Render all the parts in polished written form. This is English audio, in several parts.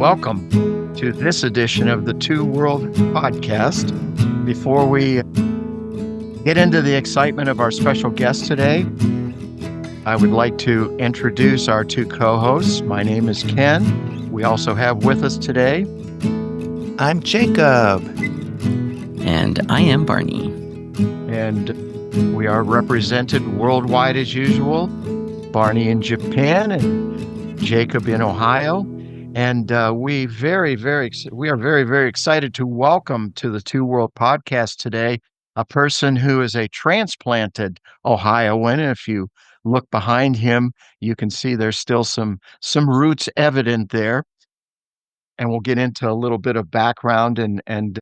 Welcome to this edition of the Two World Podcast. Before we get into the excitement of our special guest today, I would like to introduce our two co-hosts. My name is Ken. We also have with us today. I'm Jacob. And I am Barney. And we are represented worldwide as usual. Barney in Japan and Jacob in Ohio. And we are very, very excited to welcome to the Two World Podcast today a person who is a transplanted Ohioan. And if you look behind him, you can see there's still some roots evident there. And we'll get into a little bit of background and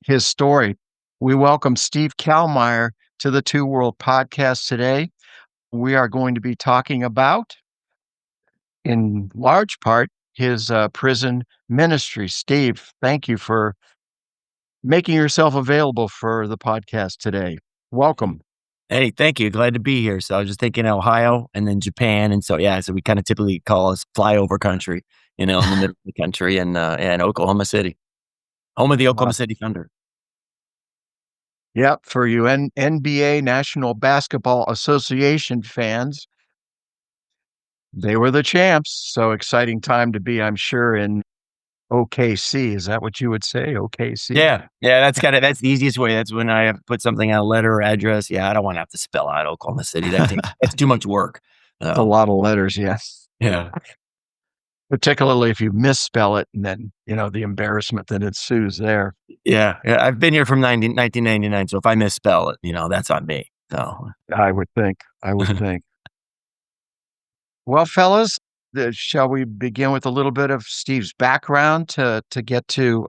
his story. We welcome Steve Kalmeyer to the Two World Podcast today. We are going to be talking about, in large part, his prison ministry. Steve, thank you for making yourself available for the podcast today. Welcome. Hey, thank you. Glad to be here. So I was just thinking Ohio and then Japan. And so, so we kind of typically call us flyover country, in the middle of the country and Oklahoma City, home of the Oklahoma City Thunder. Yep. For you NBA National Basketball Association fans, they were the champs. So exciting time to be, I'm sure, in OKC. Is that what you would say? OKC? Yeah. That's the easiest way. That's when I have put something on a letter or address. Yeah. I don't want to have to spell out Oklahoma City. That's too much work. It's a lot of letters. Yes. Yeah. Particularly if you misspell it and then, the embarrassment that ensues there. Yeah. I've been here from 1999. So if I misspell it, that's on me. So I would think. Well, fellas, shall we begin with a little bit of Steve's background to get to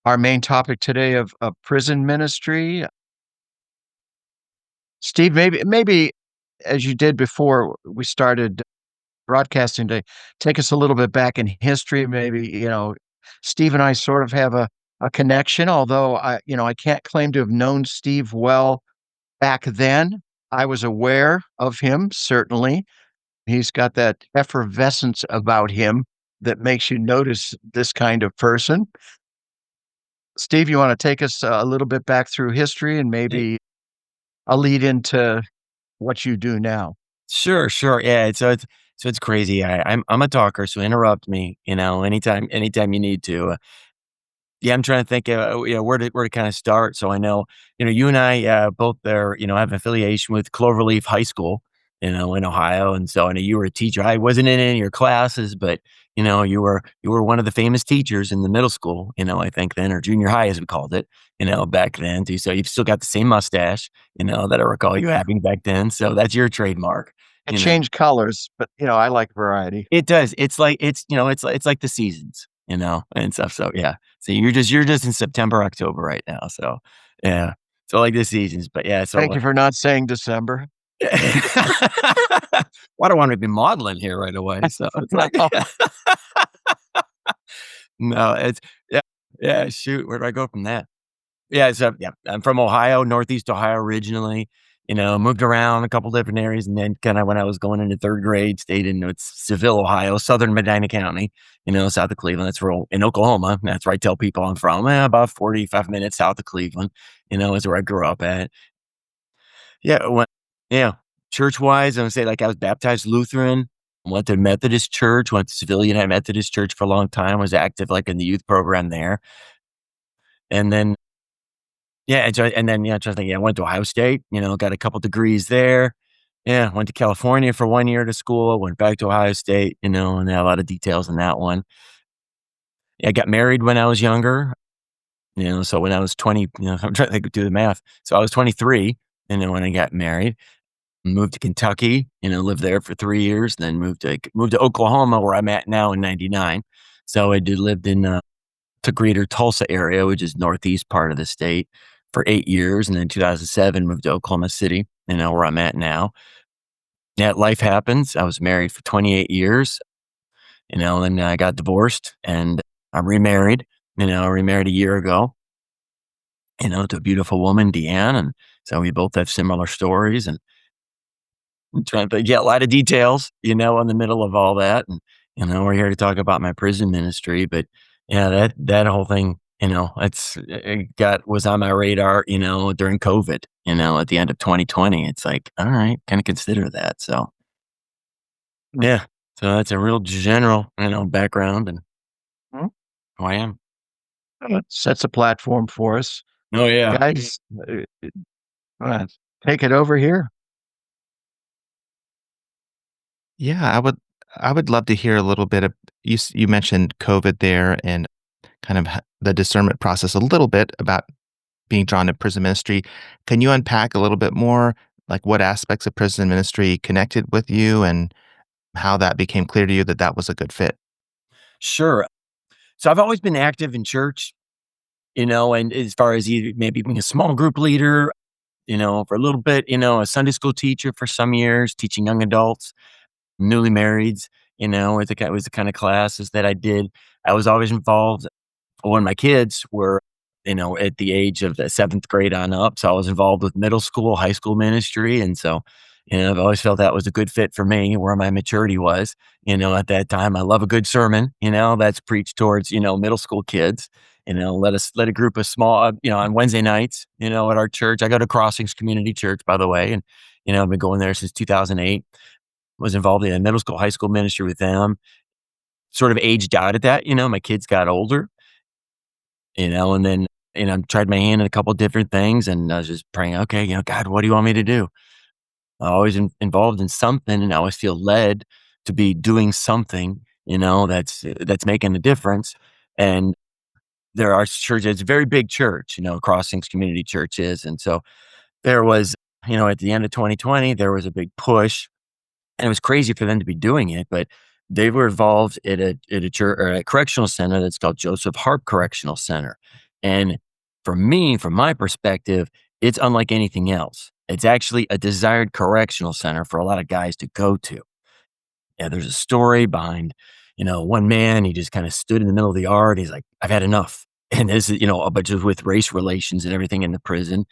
our main topic today of prison ministry? Steve, maybe as you did before we started broadcasting today, take us a little bit back in history. Maybe, Steve and I sort of have a connection, although I can't claim to have known Steve well back then. I was aware of him, certainly. He's got that effervescence about him that makes you notice this kind of person. Steve, you want to take us a little bit back through history and maybe a lead into what you do now? Sure. Yeah. So it's crazy. I'm a talker, so interrupt me, anytime you need to. I'm trying to think, where to kind of start. So I know, you and I both there, have affiliation with Cloverleaf High School, in Ohio. And so I know you were a teacher. I wasn't in any of your classes, but, you were one of the famous teachers in the middle school, I think then, or junior high as we called it, back then too. So you've still got the same mustache, that I recall you having back then. So that's your trademark. It changed colors, but, I like variety. It does. It's like, it's like the seasons, and stuff. So yeah. So you're just in September, October right now. So yeah. So like the seasons, but yeah. So thank you for not saying December. I don't want to be modeling here right away. So it's like, no, it's yeah. Shoot, where do I go from that? Yeah, so I'm from Ohio, Northeast Ohio originally. Moved around a couple different areas, and then kind of when I was going into third grade, stayed in Seville, Ohio, southern Medina County, south of Cleveland. That's where in Oklahoma. That's where I tell people I'm from. About 45 minutes south of Cleveland, is where I grew up at. Yeah, church-wise, I would say I was baptized Lutheran, went to Methodist church, went to Civilian Methodist church for a long time, was active in the youth program there. And then, trying to think, I went to Ohio State, got a couple degrees there. Yeah, went to California for 1 year to school, went back to Ohio State, and a lot of details in that one. I got married when I was younger, so when I was 20, I'm trying to do the math. So I was 23, when I got married. Moved to Kentucky, lived there for 3 years, then moved to Oklahoma, where I'm at now in 99. So I lived in the greater Tulsa area, which is northeast part of the state, for 8 years. And then 2007, moved to Oklahoma City, where I'm at now. Yeah, life happens. I was married for 28 years, and I got divorced and I'm remarried, remarried a year ago, to a beautiful woman, Deanne. And so we both have similar stories, and I'm trying to get a lot of details, in the middle of all that. And, We're here to talk about my prison ministry, but yeah, that whole thing, it was on my radar, during COVID, at the end of 2020. It's like, all right, kind of consider that. So yeah, so that's a real general, background and Mhm. who I am. It sets a platform for us. Oh yeah. Guys, uh, take it over here. Yeah, I would love to hear a little bit of you mentioned COVID there and kind of the discernment process a little bit about being drawn to prison ministry. Can you unpack a little bit more, like what aspects of prison ministry connected with you and how that became clear to you that that was a good fit? Sure. So I've always been active in church, and as far as either maybe being a small group leader, for a little bit, a Sunday school teacher for some years, teaching young adults, newly marrieds, was the kind of classes that I did. I was always involved when my kids were, at the age of the seventh grade on up. So I was involved with middle school, high school ministry. And so, I've always felt that was a good fit for me where my maturity was, at that time. I love a good sermon, that's preached towards, middle school kids. Let a group of small, on Wednesday nights, at our church. I go to Crossings Community Church, by the way. And, I've been going there since 2008. Was involved in a middle school, high school ministry with them. Sort of aged out at that, my kids got older, and then, tried my hand in a couple different things and I was just praying, okay, God, what do you want me to do? I'm always involved in something and I always feel led to be doing something, that's making a difference. And there are churches, it's a very big church, Crossings Community Church is. And so there was, at the end of 2020, there was a big push and it was crazy for them to be doing it, but they were involved at a church or a correctional center that's called Joseph Harp Correctional Center. And for me, from my perspective, it's unlike anything else. It's actually a desired correctional center for a lot of guys to go to. Yeah, there's a story behind, one man, he just kind of stood in the middle of the yard. He's like, I've had enough. And this is, a bunch of with race relations and everything in the prison.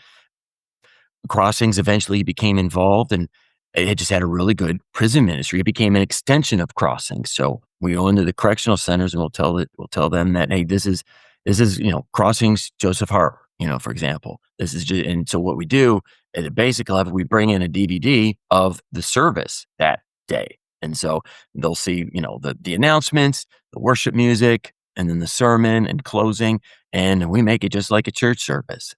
Crossings eventually became involved and it just had a really good prison ministry. It became an extension of Crossings. So we go into the correctional centers and we'll tell them that, hey, this is, Crossings Joseph Hart, for example. This is just, and so what we do at a basic level, we bring in a DVD of the service that day. And so they'll see, the announcements, the worship music, and then the sermon and closing. And we make it just like a church service.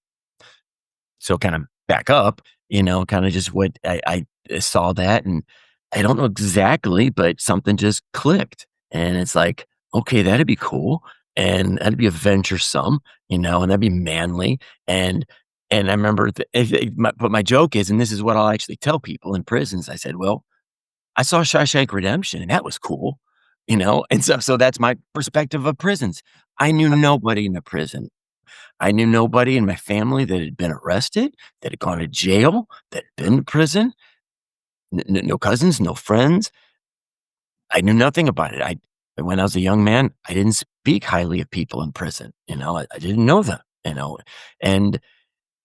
So kind of back up, kind of just what I saw that and I don't know exactly, but something just clicked. And it's like, okay, that'd be cool. And that'd be adventuresome, and that'd be manly. And I remember, but my joke is, and this is what I'll actually tell people in prisons. I said, well, I saw Shawshank Redemption and that was cool, and so that's my perspective of prisons. I knew nobody in a prison. I knew nobody in my family that had been arrested, that had gone to jail, that had been to prison. No cousins, no friends. I knew nothing about it. When I was a young man, I didn't speak highly of people in prison. I didn't know them. And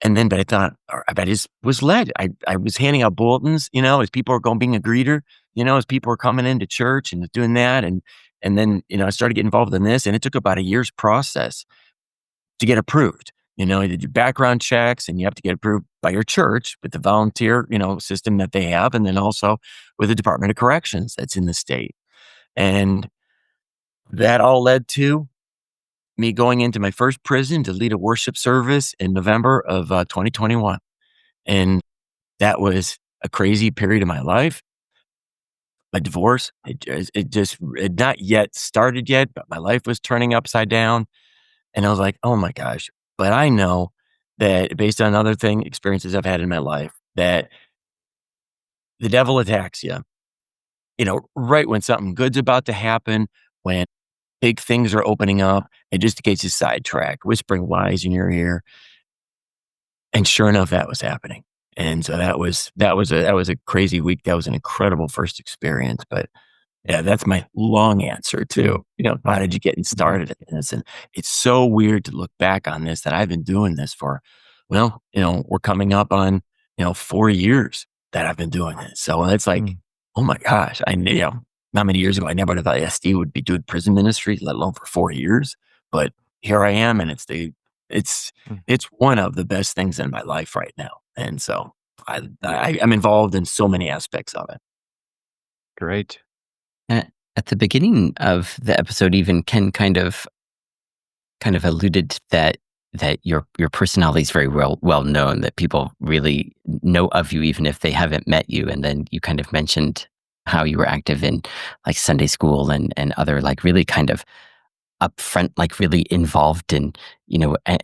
and then, but I thought, I just was led. I was handing out bulletins, as people were going, being a greeter, as people were coming into church and doing that, and then I started getting involved in this, and it took about a year's process to get approved. You did your background checks and you have to get approved by your church with the volunteer, system that they have. And then also with the Department of Corrections that's in the state. And that all led to me going into my first prison to lead a worship service in November of 2021. And that was a crazy period of my life. My divorce, it just had not yet started yet, but my life was turning upside down. And I was like, "Oh my gosh." But I know that based on other experiences I've had in my life, that the devil attacks you, right when something good's about to happen, when big things are opening up, it just gets you sidetracked, whispering lies in your ear. And sure enough, that was happening. And so that was a crazy week. That was an incredible first experience. But yeah, that's my long answer too. How did you get started in this? And it's so weird to look back on this that I've been doing this for, well, we're coming up on, 4 years that I've been doing this. So it's like, Mm. oh my gosh, I knew, not many years ago, I never would have thought SD would be doing prison ministry, let alone for 4 years. But here I am, and it's Mm, it's one of the best things in my life right now. And so I'm involved in so many aspects of it. great. At, at the beginning of the episode, even Ken kind of alluded that your personality is very well known, that people really know of you even if they haven't met you. And then you kind of mentioned how you were active in like Sunday school and other like really kind of upfront, like really involved in,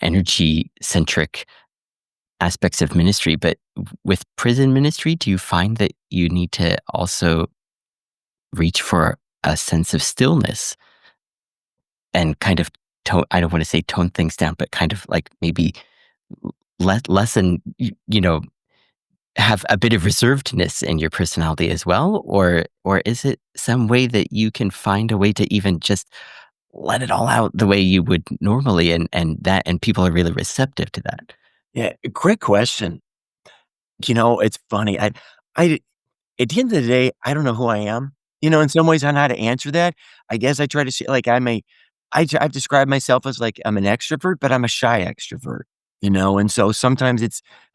energy centric aspects of ministry. But with prison ministry, do you find that you need to also reach for a sense of stillness and kind of I don't want to say tone things down, but kind of like maybe lessen, have a bit of reservedness in your personality as well? Or is it some way that you can find a way to even just let it all out the way you would normally and people are really receptive to that? Yeah, great question. It's funny. I At the end of the day, I don't know who I am. In some ways, I know how to answer that. I guess I try to say, like, I've described myself as like I'm an extrovert, but I'm a shy extrovert. And so sometimes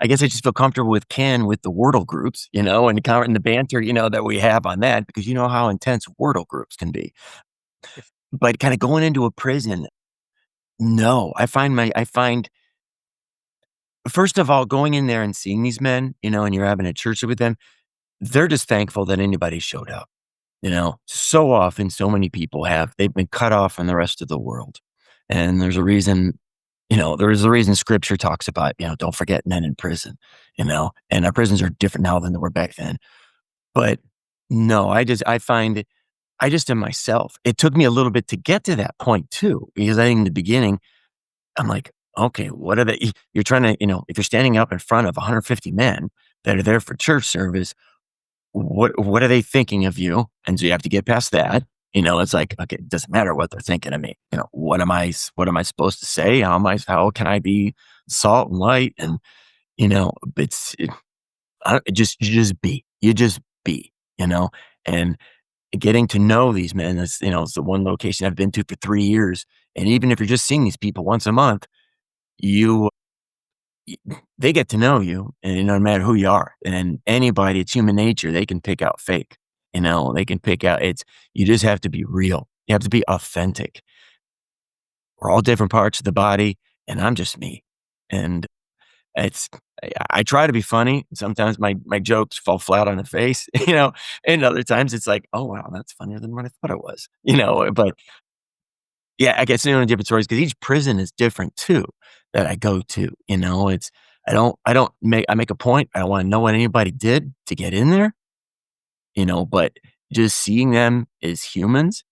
I guess I just feel comfortable with Ken with the Wordle groups, and the banter, that we have on that because you know how intense Wordle groups can be. But kind of going into a prison, no, I find first of all, going in there and seeing these men, and you're having a church with them, they're just thankful that anybody showed up. So often, so many people they've been cut off from the rest of the world. And there's a reason scripture talks about, don't forget men in prison, and our prisons are different now than they were back then. But no, I find I just am myself. It took me a little bit to get to that point too, because I think in the beginning, I'm like, okay, what are they? You're trying to, if you're standing up in front of 150 men that are there for church service, what are they thinking of you? And so you have to get past that. It's like, okay, it doesn't matter what they're thinking of me. What am I supposed to say? How can I be salt and light? And, it's, it, I don't, you just be, and getting to know these men. It's the one location I've been to for 3 years. And even if you're just seeing these people once a month, you y they get to know you, and no matter who you are, and anybody, it's human nature, they can pick out fake, they can pick out you just have to be real. You have to be authentic. We're all different parts of the body, and I'm just me, and it's I try to be funny. Sometimes my jokes fall flat on the face, and other times it's like, "Oh, wow, that's funnier than what I thought it was," but yeah, I guess, different stories because each prison is different too that I go to, it's I make a point, I don't wanna know what anybody did to get in there, but just seeing them as humans,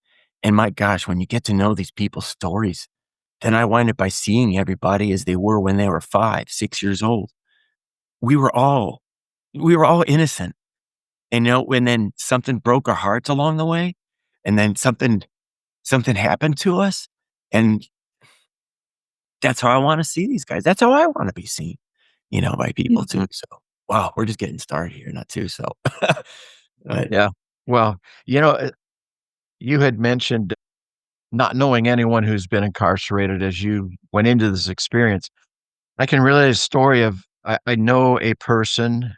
and my gosh, when you get to know these people's stories, then I wind up by seeing everybody as they were when they were 5, 6 years old. We were all we were all innocent, and then something broke our hearts along the way, and then something happened to us, and that's how I wanna see these guys. That's how I wanna be seen, by people too, so wow, we're just getting started here, not too, so but Yeah. Well, you know, you had mentioned not knowing anyone who's been incarcerated as you went into this experience. I can relate a story of I know a person,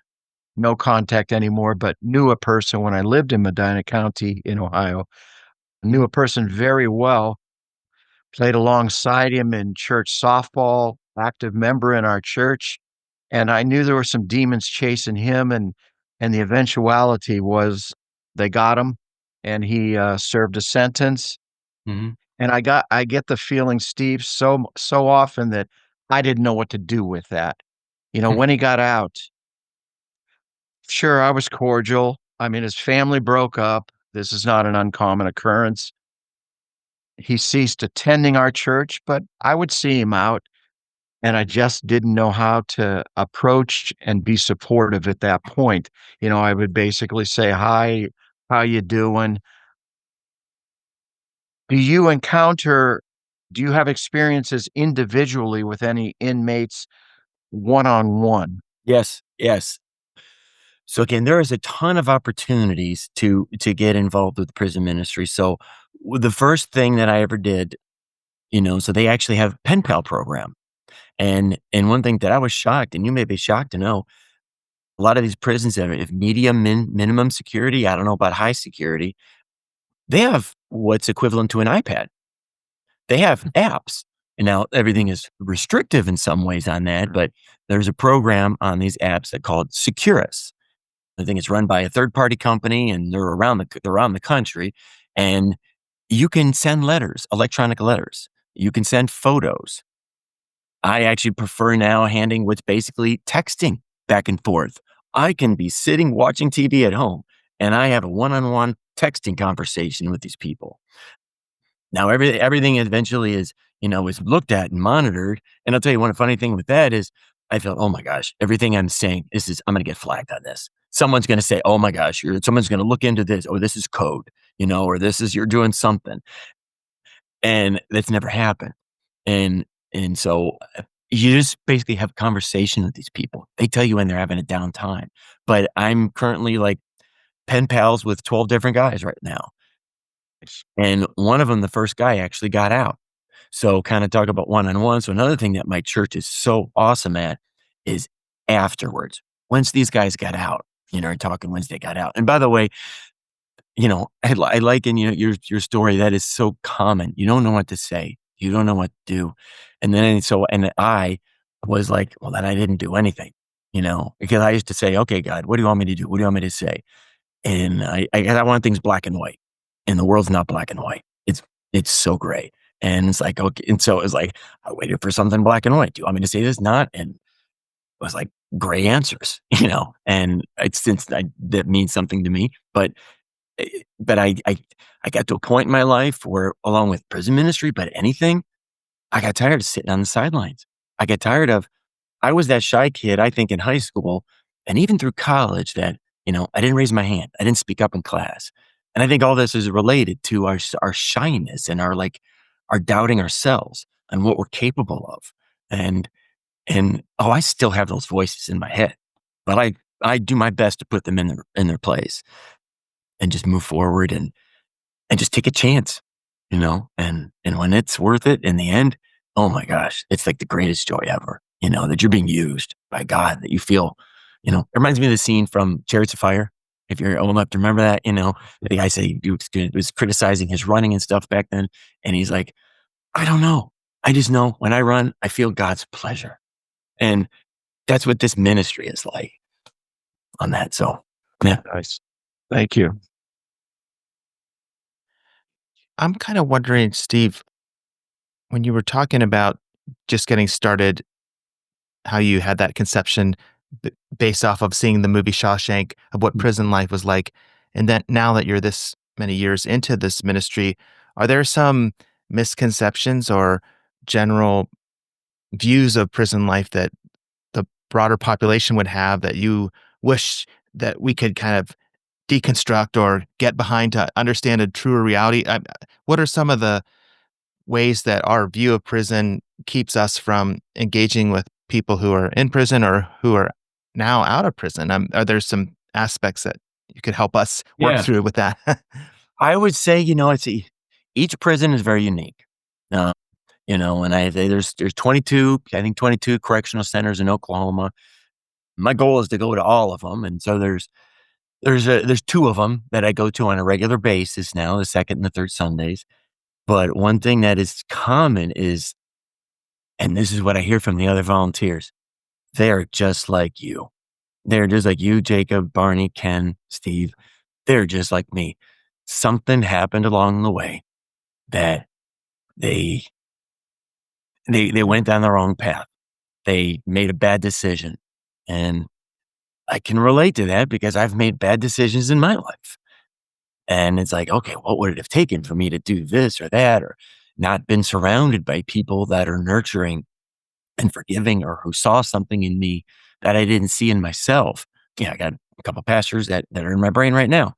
no contact anymore, but knew a person when I lived in Medina County in Ohio. Knew a person very well, played alongside him in church softball, active member in our church, and I knew there were some demons chasing him, and the eventuality was they got him, and he, served a sentence, mhm. and I get the feeling, Steve, so often that I didn't know what to do with that. When he got out, sure, I was cordial. I mean, his family broke up. This is not an uncommon occurrence. He ceased attending our church, but I would see him out, and I just didn't know how to approach and be supportive at that point. I would basically say, "Hi, how you doing?" Do you encounter do you have experiences individually with any inmates one-on-one? Yes, yes. So again, there is a ton of opportunities to get involved with prison ministry. So the first thing that I ever did, so they actually have a pen pal program. And one thing that I was shocked, and you may be shocked to know, a lot of these prisons that have minimum security, I don't know about high security, they have what's equivalent to an iPad. They have apps. And now everything is restrictive in some ways on that, but there's a program on these apps that called Securus. I think it's run by a third-party company, and they're around the country, and you can send letters, electronic letters. You can send photos. I actually prefer now handing what's basically texting back and forth. I can be sitting watching TV at home, and I have a one-on-one texting conversation with these people. Now everything eventually is looked at and monitored. And I'll tell you one funny thing with that is I felt, oh my gosh, everything I'm saying, I'm going to get flagged on this. Someone's going to say, oh my gosh, someone's going to look into this. Oh, this is code, or you're doing something. And that's never happened. And, and so you just basically have a conversation with these people. They tell you when they're having a down time, but I'm currently like pen pals with 12 different guys right now. And one of them, the first guy, actually got out. So kind of talk about one-on-one. So another thing that my church is so awesome at is afterwards. Once these guys got out, talking once they got out. And by the way, I liken, your story. That is so common. You don't know what to say. You don't know what to do. And I was like, well, then I didn't do anything, because I used to say, okay, God, what do you want me to do? What do you want me to say? And I want things black and white, and the world's not black and white. It's so gray. And it's like, okay. And so it was like, I waited for something black and white. Do you want me to say this? Not. And it was like gray answers, and that means something to me. But I got to a point in my life where, along with prison ministry, but anything, I got tired of sitting on the sidelines. I got tired of, I was that shy kid, I think, in high school and even through college that, I didn't raise my hand. I didn't speak up in class. And I think all this is related to our shyness and our doubting ourselves and what we're capable of. And, I still have those voices in my head, but I do my best to put them in their place and just move forward and just take a chance, and when it's worth it in the end, oh my gosh, it's like the greatest joy ever, that you're being used by God, that you feel, it reminds me of the scene from Chariots of Fire. If you're old enough to remember that, the guy said he was criticizing his running and stuff back then. And he's like, I don't know. I just know when I run, I feel God's pleasure. And that's what this ministry is like on that. So, yeah. Nice. Thank you. I'm kind of wondering, Steve, when you were talking about just getting started, how you had that conception based off of seeing the movie Shawshank of what prison life was like. And then now that you're this many years into this ministry, are there some misconceptions or general views of prison life that the broader population would have that you wish that we could kind of deconstruct or get behind to understand a truer reality? What are some of the ways that our view of prison keeps us from engaging with people who are in prison or who are now out of prison? Are there some aspects that you could help us work Yeah. through with that? I would say, each prison is very unique. And there's 22, I think 22 correctional centers in Oklahoma. My goal is to go to all of them. And so there's two of them that I go to on a regular basis now, the second and the third Sundays. But one thing that is common is, and this is what I hear from the other volunteers, they're just like you. They're just like you, Jacob, Barney, Ken, Steve. They're just like me. Something happened along the way that they went down the wrong path. They made a bad decision. And I can relate to that because I've made bad decisions in my life. And it's like, okay, what would it have taken for me to do this or that, or not been surrounded by people that are nurturing and forgiving, or who saw something in me that I didn't see in myself? Yeah, I got a couple pastors that are in my brain right now,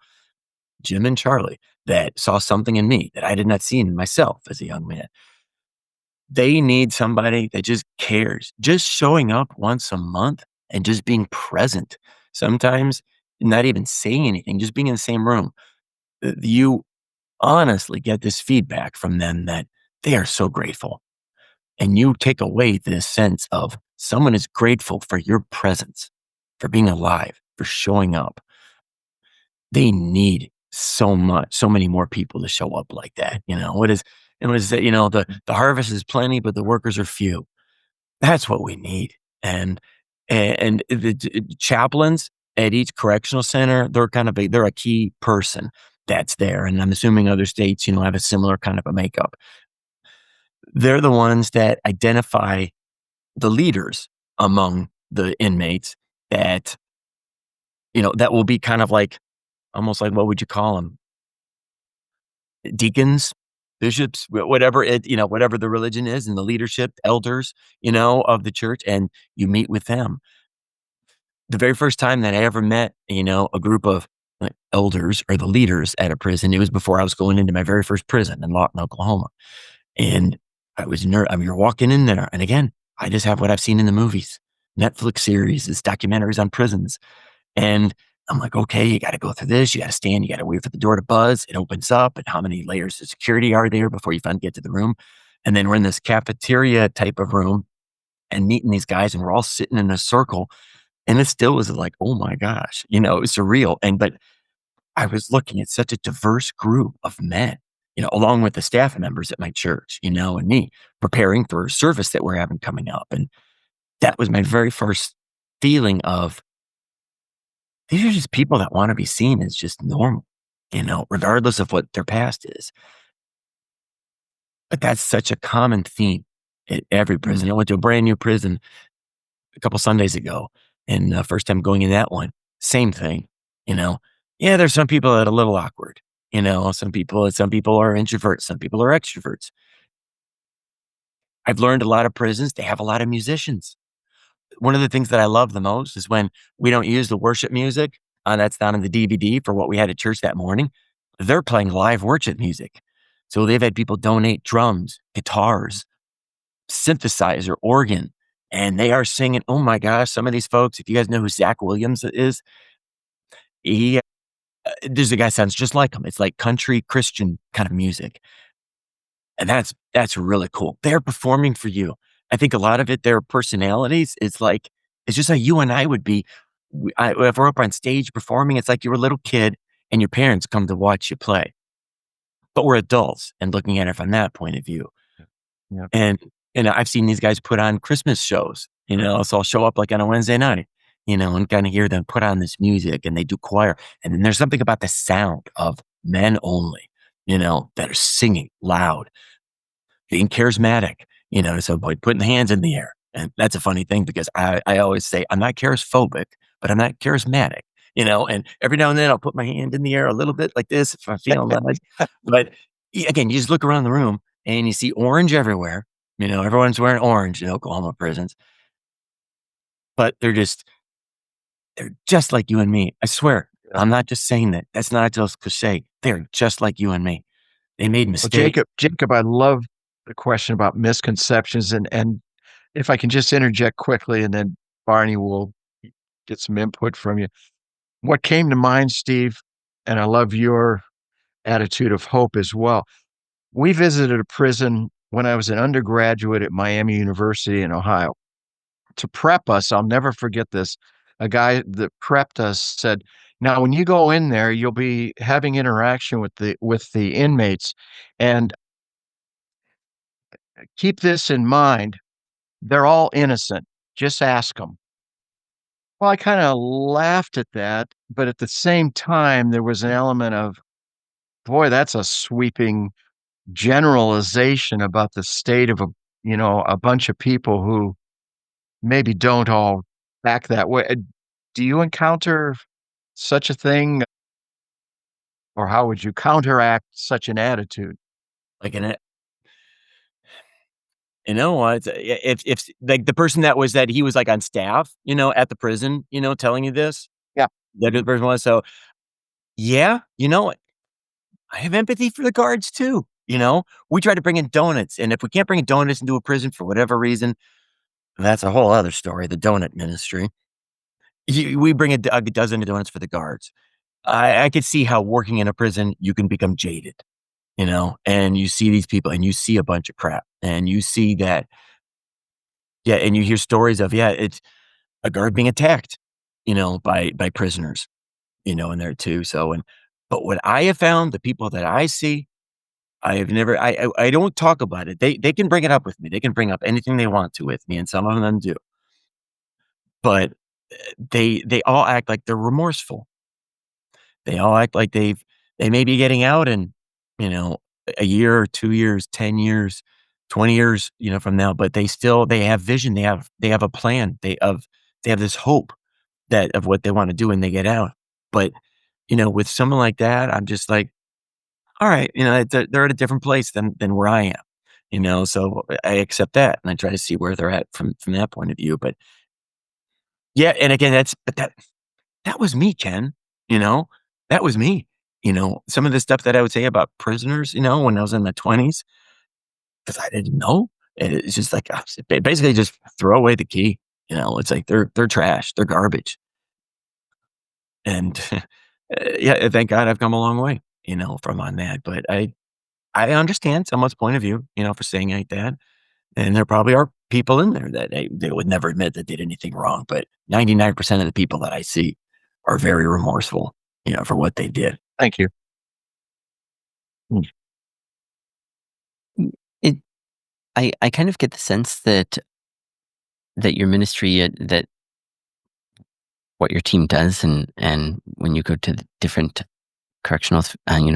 Jim and Charlie, that saw something in me that I did not see in myself as a young man. They need somebody that just cares, just showing up once a month and just being present. Sometimes not even saying anything, just being in the same room, you honestly get this feedback from them that they are so grateful. And you take away this sense of someone is grateful for your presence, for being alive, for showing up. They need so many more people to show up like that. It was that, the harvest is plenty, but the workers are few. That's what we need. And the chaplains at each correctional center, they're a key person that's there. And I'm assuming other states, have a similar kind of a makeup. They're the ones that identify the leaders among the inmates that, that will be kind of like, almost like, what would you call them? Deacons, bishops, whatever the religion is, and the leadership, elders, of the church, and you meet with them. The very first time that I ever met, a group of like elders or the leaders at a prison, it was before I was going into my very first prison in Lawton, Oklahoma. And I was you're walking in there. And again, I just have what I've seen in the movies, Netflix series, it's documentaries on prisons. And I'm like, okay, you got to go through this. You got to stand. You got to wait for the door to buzz. It opens up. And how many layers of security are there before you finally get to the room? And then we're in this cafeteria type of room and meeting these guys, and we're all sitting in a circle. And it still was like, oh my gosh, it was surreal. But I was looking at such a diverse group of men, along with the staff members at my church, and me preparing for a service that we're having coming up. And that was my very first feeling of, these are just people that want to be seen as just normal, regardless of what their past is. But that's such a common theme at every prison. I went to a brand new prison a couple Sundays ago, and first time going in that one, same thing, Yeah, there's some people that are a little awkward, some people are introverts, some people are extroverts. I've learned a lot of prisons, they have a lot of musicians. One of the things that I love the most is when we don't use the worship music that's down in the DVD for what we had at church that morning. They're playing live worship music. So they've had people donate drums, guitars, synthesizer, organ, and they are singing. Oh my gosh, some of these folks, if you guys know who Zach Williams is, he, there's a guy sounds just like him. It's like country Christian kind of music. And that's really cool. They're performing for you. I think a lot of it, their personalities, it's just how you and I would be. If we're up on stage performing, it's like you were a little kid and your parents come to watch you play. But we're adults and looking at it from that point of view. Yeah. And I've seen these guys put on Christmas shows, so I'll show up like on a Wednesday night, and kind of hear them put on this music, and they do choir. And then there's something about the sound of men only, that are singing loud, being charismatic, so by putting the hands in the air. And that's a funny thing because I always say I'm not charismatic, but I'm not charismatic, and every now and then I'll put my hand in the air a little bit like this if I'm feeling like, but again, you just look around the room and you see orange everywhere. Everyone's wearing orange in Oklahoma prisons, but they're just like you and me. I swear, I'm not just saying that. That's not just cliche. They're just like you and me. They made Well, mistakes. Jacob, I love the question about misconceptions, and if I can just interject quickly, and then Barney will get some input from you. What came to mind, Steve, and I love your attitude of hope as well. We visited a prison when I was an undergraduate at Miami University in Ohio. To prep us, I'll never forget this. A guy that prepped us said, "Now, when you go in there, you'll be having interaction with the inmates, and keep this in mind. They're all innocent. Just ask them." Well, I kind of laughed at that, but at the same time, there was an element of, boy, that's a sweeping generalization about the state of a bunch of people who maybe don't all act that way. Do you encounter such a thing, or how would you counteract such an attitude? Like, what? If like the person that he was like on staff, at the prison, telling you this, Yeah. that the person was. So yeah, I have empathy for the guards too. We try to bring in donuts, and if we can't bring in donuts into a prison for whatever reason, that's a whole other story. The donut ministry. we bring a dozen of donuts for the guards. I could see how working in a prison, you can become jaded, and you see these people and you see a bunch of crap and you see that, yeah, and you hear stories of, yeah, it's a guard being attacked, by prisoners, in there too. But what I have found, the people that I see, I have never, I don't talk about it. They can bring it up with me. They can bring up anything they want to with me, and some of them do. But they all act like they're remorseful. They all act like they may be getting out in, you know, a year or 2 years, 10 years, 20 years, from now, but they have vision. They have a plan. They have this hope that of what they want to do when they get out. But, with someone like that, I'm just like, all right, they're at a different place than where I am. So I accept that and I try to see where they're at from that point of view. But yeah, and again, that was me, Ken, you know? That was me. Some of the stuff that I would say about prisoners, when I was in my 20s, because I didn't know. And it's just like, basically just throw away the key. It's like they're trash, they're garbage. And yeah, thank God I've come a long way, from on that. But I understand someone's point of view, for saying like that. And there probably are people in there that they would never admit that did anything wrong. But 99% of the people that I see are very remorseful, for what they did. Thank you. It, I kind of get the sense that your ministry, that what your team does, and when you go to the different correctional,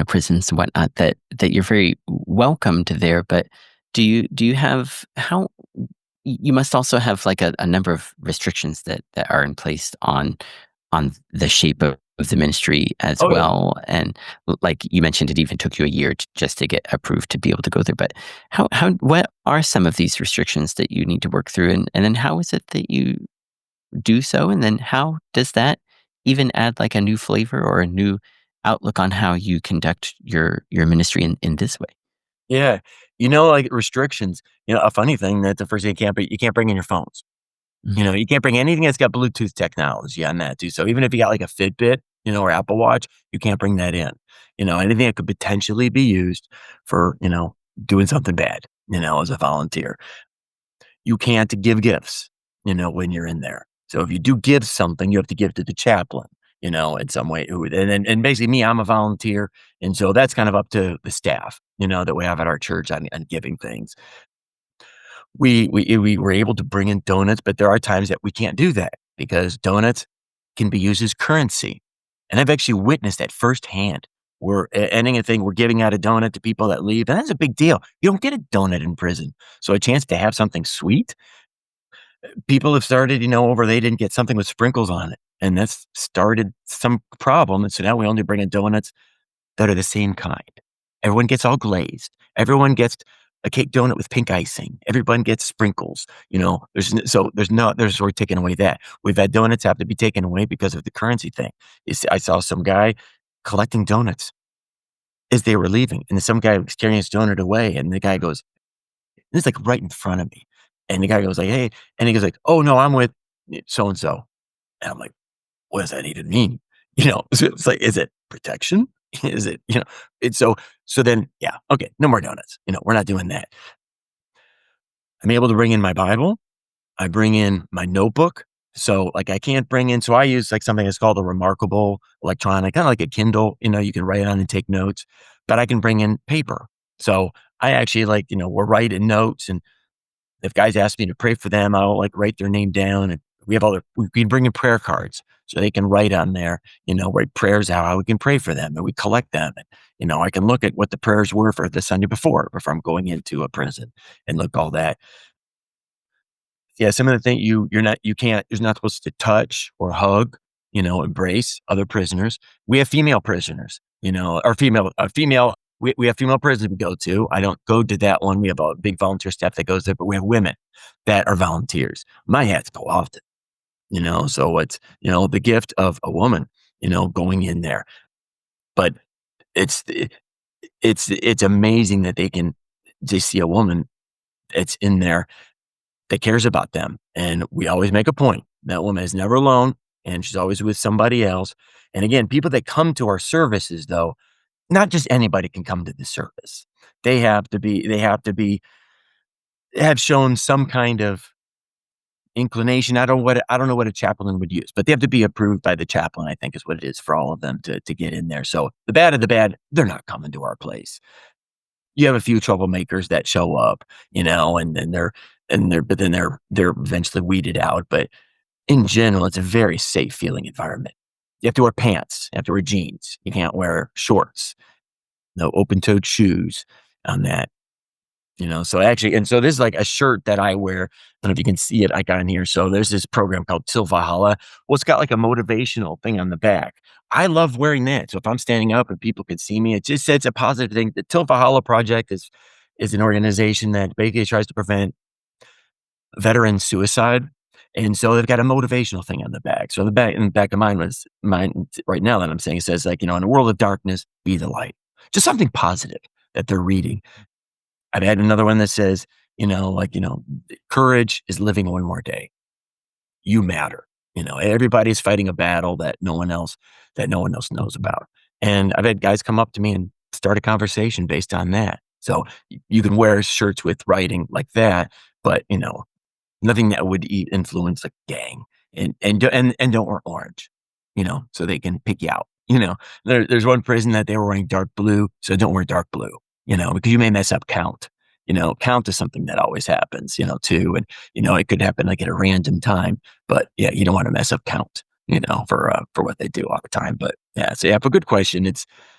prisons and whatnot, that you're very welcomed there. But do you have how? You must also have like a number of restrictions that are in place on the shape of the ministry as Oh, yeah. well. And like you mentioned, it even took you a year just to get approved to be able to go there. But what are some of these restrictions that you need to work through? And then how is it that you do so? And then how does that even add like a new flavor or a new outlook on how you conduct your ministry in this way? Yeah. Like restrictions, a funny thing that the first thing you can't bring in your phones. Mhm. You can't bring anything that's got Bluetooth technology on that too. So even if you got like a Fitbit, or Apple Watch, you can't bring that in. Anything that could potentially be used for, doing something bad, as a volunteer. You can't give gifts, when you're in there. So if you do give something, you have to give to the chaplain, in some way. And basically me, I'm a volunteer. And so that's kind of up to the staff, that we have at our church on giving things. We were able to bring in donuts, but there are times that we can't do that because donuts can be used as currency. And I've actually witnessed that firsthand. We're ending a thing, we're giving out a donut to people that leave, and that's a big deal. You don't get a donut in prison. So a chance to have something sweet, people have started, over they didn't get something with sprinkles on it. And that's started some problem. And so now we only bring in donuts that are the same kind. Everyone gets all glazed. Everyone gets a cake donut with pink icing. Everyone gets sprinkles. We're taking away that. We've had donuts have to be taken away because of the currency thing. I saw some guy collecting donuts as they were leaving, and some guy was carrying his donut away, and the guy goes, "This is like right in front of me," and the guy goes like, "Hey," and he goes like, "Oh no, I'm with so and so," and I'm like, what does that even mean? So it's like, is it protection? Is it, it's so then, yeah, okay, no more donuts. We're not doing that. I'm able to bring in my Bible. I bring in my notebook. So like I can't bring in, so I use like something that's called a remarkable electronic, kind of like a Kindle, you can write on and take notes, but I can bring in paper. So I actually like, we're writing notes, and if guys ask me to pray for them, I'll like write their name down, and we can bring in prayer cards so they can write on there, write prayers out, how we can pray for them, and we collect them. And, I can look at what the prayers were for the Sunday before I'm going into a prison and look all that. Yeah. Some of the things you're not supposed to touch or hug, embrace other prisoners. We have female prisoners, or we have female prisoners we go to. I don't go to that one. We have a big volunteer staff that goes there, but we have women that are volunteers. My hats go off to, so it's, the gift of a woman, going in there. But it's, it's amazing that they see a woman that's in there that cares about them. And we always make a point. That woman is never alone. and she's always with somebody else. And again, people that come to our services, though, not just anybody can come to the service. Have shown some kind of inclination. I don't know what a chaplain would use, but they have to be approved by the chaplain, I think is what it is for all of them to get in there. So the bad of the bad, they're not coming to our place. You have a few troublemakers that show up, and then they're eventually weeded out. But in general, it's a very safe feeling environment. You have to wear pants, you have to wear jeans, you can't wear shorts, no open-toed shoes on that. So actually, and so this is like a shirt that I wear. I don't know if you can see it. I got in here. So there's this program called Silvahala. Well, it's got like a motivational thing on the back. I love wearing that. So if I'm standing up and people can see me, it just says a positive thing. The Silvahala Project is an organization that basically tries to prevent veteran suicide. And so they've got a motivational thing on the back. So in the back of mine right now that I'm saying, it says like, in a world of darkness, be the light. Just something positive that they're reading. I've had another one that says, courage is living one more day. You matter. Everybody's fighting a battle that no one else knows about. And I've had guys come up to me and start a conversation based on that. So you can wear shirts with writing like that, but nothing that would influence a gang. And don't wear orange, so they can pick you out. There's one prison that they were wearing dark blue, so don't wear dark blue, because you may mess up count. Count is something that always happens, too. And, it could happen like at a random time, but yeah, you don't want to mess up count, for what they do all the time. But yeah, so but good question.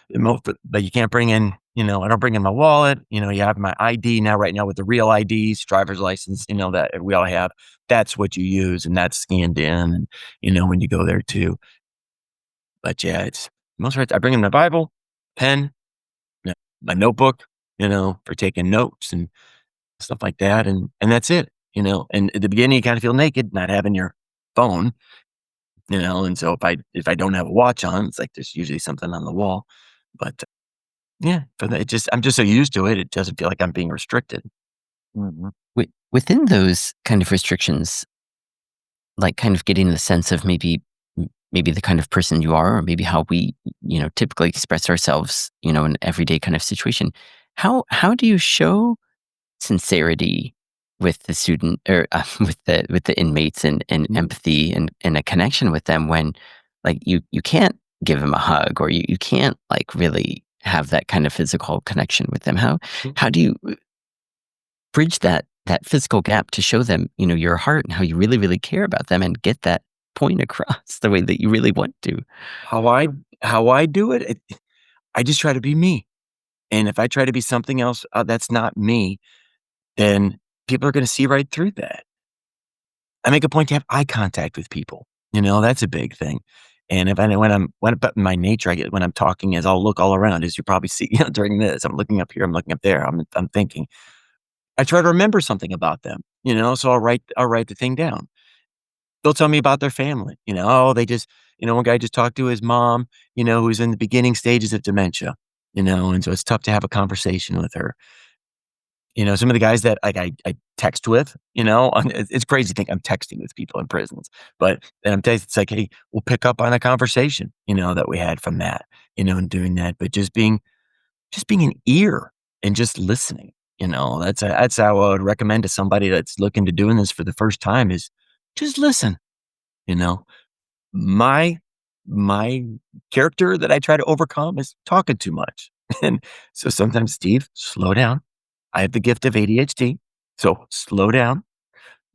But you can't bring in, I don't bring in my wallet, you have my ID now, right now with the real IDs, driver's license, that we all have. That's what you use, and that's scanned in, and, when you go there too. But yeah, it's most right. I bring in my Bible, pen, my notebook, for taking notes and stuff like that. And that's it, and at the beginning you kind of feel naked, not having your phone, and so if I don't have a watch on, it's like there's usually something on the wall. But yeah, I'm just so used to it. It doesn't feel like I'm being restricted. Mhm. Within those kind of restrictions, like kind of getting the sense of maybe the kind of person you are, or maybe how we, typically express ourselves, in an everyday kind of situation. How do you show sincerity with the student, or with the inmates, and empathy, and a connection with them, when like you can't give them a hug, or you can't like really have that kind of physical connection with them? How do you bridge that physical gap to show them, your heart, and how you really, really care about them, and get that point across the way that you really want to? How I do it, I just try to be me. And if I try to be something else, that's not me, then people are going to see right through that. I make a point to have eye contact with people. That's a big thing. And but my nature, when I'm talking, is I'll look all around, as you probably see, during this. I'm looking up here, I'm looking up there, I'm thinking. I try to remember something about them, so I'll write the thing down. They'll tell me about their family, oh, they just, one guy just talked to his mom, who's in the beginning stages of dementia, and so it's tough to have a conversation with her. Some of the guys that like I text with, it's crazy to think I'm texting with people in prisons, but then it's like, hey, we'll pick up on a conversation, that we had from that, and doing that, but just being an ear and just listening, that's how I would recommend to somebody that's looking to doing this for the first time, is just listen, you know, my my character that I try to overcome is talking too much. And so sometimes, Steve, slow down. I have the gift of ADHD. So slow down,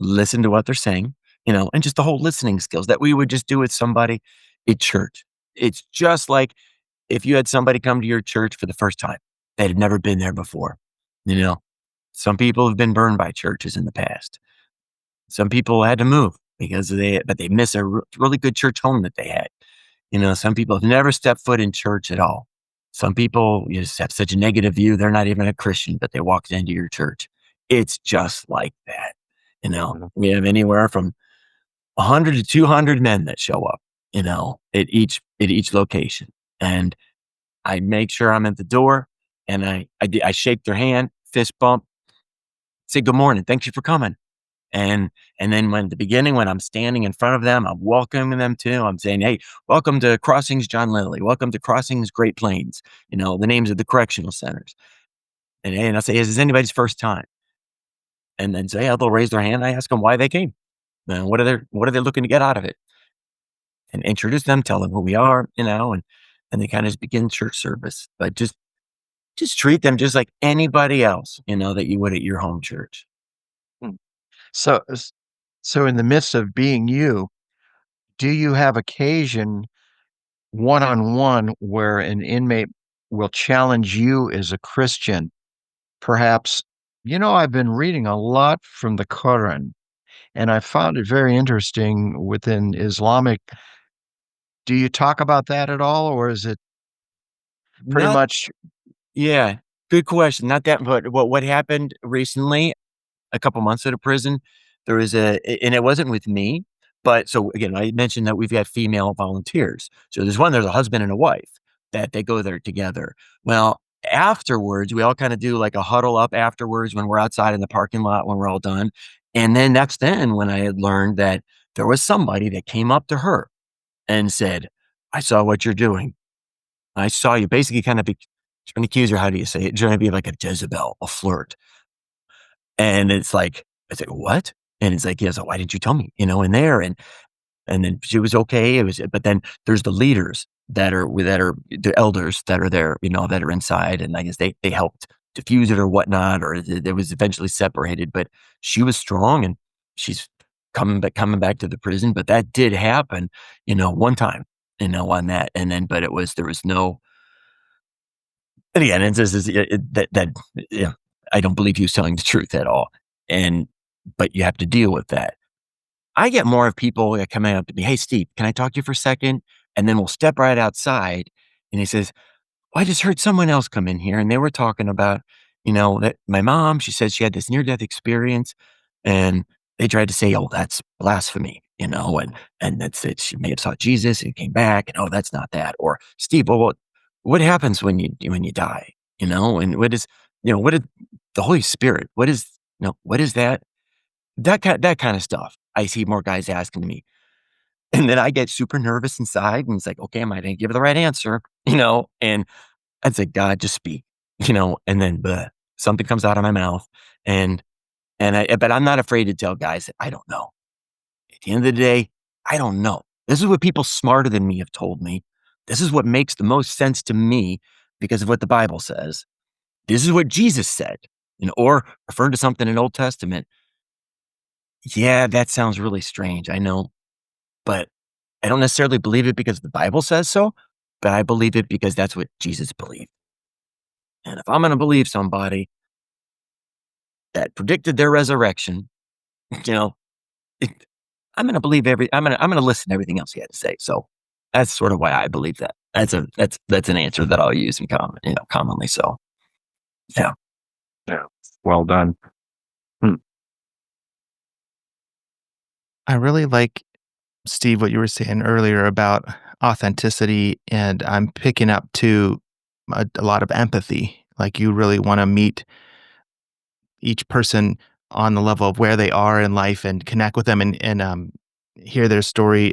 listen to what they're saying, and just the whole listening skills that we would just do with somebody at church. It's just like if you had somebody come to your church for the first time, that had never been there before. You know, some people have been burned by churches in the past. Some people had to move but they miss a really good church home that they had. Some people have never stepped foot in church at all. Some people just have such a negative view. They're not even a Christian, but they walked into your church. It's just like that. We have anywhere from 100 to 200 men that show up, at each location. And I make sure I'm at the door, and I shake their hand, fist bump, say, good morning. Thank you for coming. And then when at the beginning, when I'm standing in front of them, I'm welcoming them too. I'm saying, hey, welcome to Crossings John Lilly. Welcome to Crossings Great Plains, the names of the correctional centers. And I say, is this anybody's first time? And then say, they'll raise their hand. I ask them why they came. What are they looking to get out of it? And introduce them, tell them who we are, and they kind of just begin church service. But just treat them just like anybody else, that you would at your home church. Hmm. So, so in the midst of being you, do you have occasion one-on-one where an inmate will challenge you as a Christian? Perhaps, I've been reading a lot from the Quran, and I found it very interesting within Islamic. Do you talk about that at all, or is it pretty Not, much yeah, good question. Not that, but what happened recently, a couple months out of prison, there was and it wasn't with me, but so again, I mentioned that we've got female volunteers. So there's a husband and a wife that they go there together. Well, afterwards, we all kind of do like a huddle up afterwards when we're outside in the parking lot when we're all done. And then that's then when I had learned that there was somebody that came up to her and said, I saw what you're doing. I saw you basically kind of trying to accuse her. How do you say it? Trying to be like a Jezebel, a flirt. And it's like, I said, what? And it's like, yeah, so why didn't you tell me, in there? And then she was okay. But then there's the leaders that are the elders that are there, that are inside. And I guess they helped diffuse it or whatnot, or it was eventually separated, but she was strong and she's coming back to the prison. But that did happen, one time, on that. And then, but there was no, and again, it's just, that, yeah, I don't believe he was telling the truth at all. But you have to deal with that. I get more of people that coming up to me, hey, Steve, can I talk to you for a second? And then we'll step right outside. And he says, well, I just heard someone else come in here and they were talking about, that my mom, she said she had this near death experience and they tried to say, oh, that's blasphemy, and that's it. She may have saw Jesus and came back and, oh, that's not that. Or Steve, well, what happens when you die, and what did the Holy Spirit, what is that? That kind of stuff. I see more guys asking me. And then I get super nervous inside and it's like, okay, am I going to give the right answer? And I'd say, God, just speak, and then something comes out of my mouth. And but I'm not afraid to tell guys that I don't know. At the end of the day, I don't know. This is what people smarter than me have told me. This is what makes the most sense to me because of what the Bible says. This is what Jesus said, or referring to something in Old Testament. Yeah, that sounds really strange. I know, but I don't necessarily believe it because the Bible says so, but I believe it because that's what Jesus believed. And if I'm going to believe somebody that predicted their resurrection, you know, it, I'm going to believe I'm going to listen to everything else he had to say. So that's sort of why I believe that. That's an answer that I'll use in commonly. So yeah. Yeah, well done. Hmm. I really like, Steve, what you were saying earlier about authenticity, and I'm picking up to a lot of empathy. Like you really want to meet each person on the level of where they are in life and connect with them and hear their story.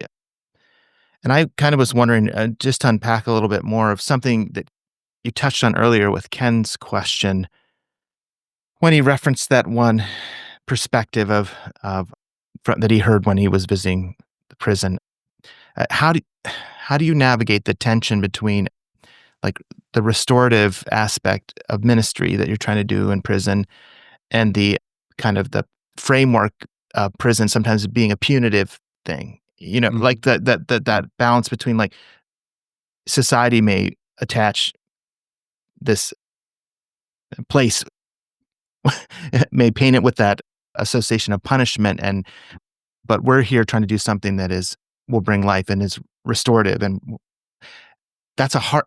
And I kind of was wondering, just to unpack a little bit more of something that you touched on earlier with Ken's question when he referenced that one perspective that he heard when he was visiting the prison. How do you navigate the tension between like the restorative aspect of ministry that you're trying to do in prison and the kind of the framework of prison sometimes being a punitive thing? Like that balance between like society may attach this place may paint it with that association of punishment, but we're here trying to do something that will bring life and is restorative, and that's a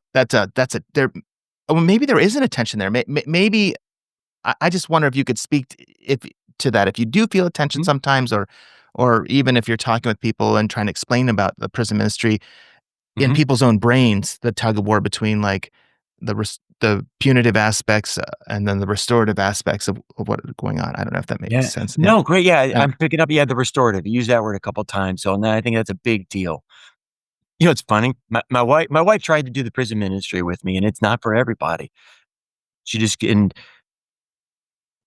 there. Well, maybe there isn't a tension there. Maybe I just wonder if you could speak to that. If you do feel a tension sometimes, or even if you're talking with people and trying to explain about the prison ministry in people's own brains, the tug of war between like the punitive aspects and then the restorative aspects of what is going on. I don't know if that makes Yeah. sense. No, great. Yeah, Uh, I'm picking up, the restorative. You used that word a couple times, so now I think that's a big deal. It's funny. My wife tried to do the prison ministry with me, and it's not for everybody. She just and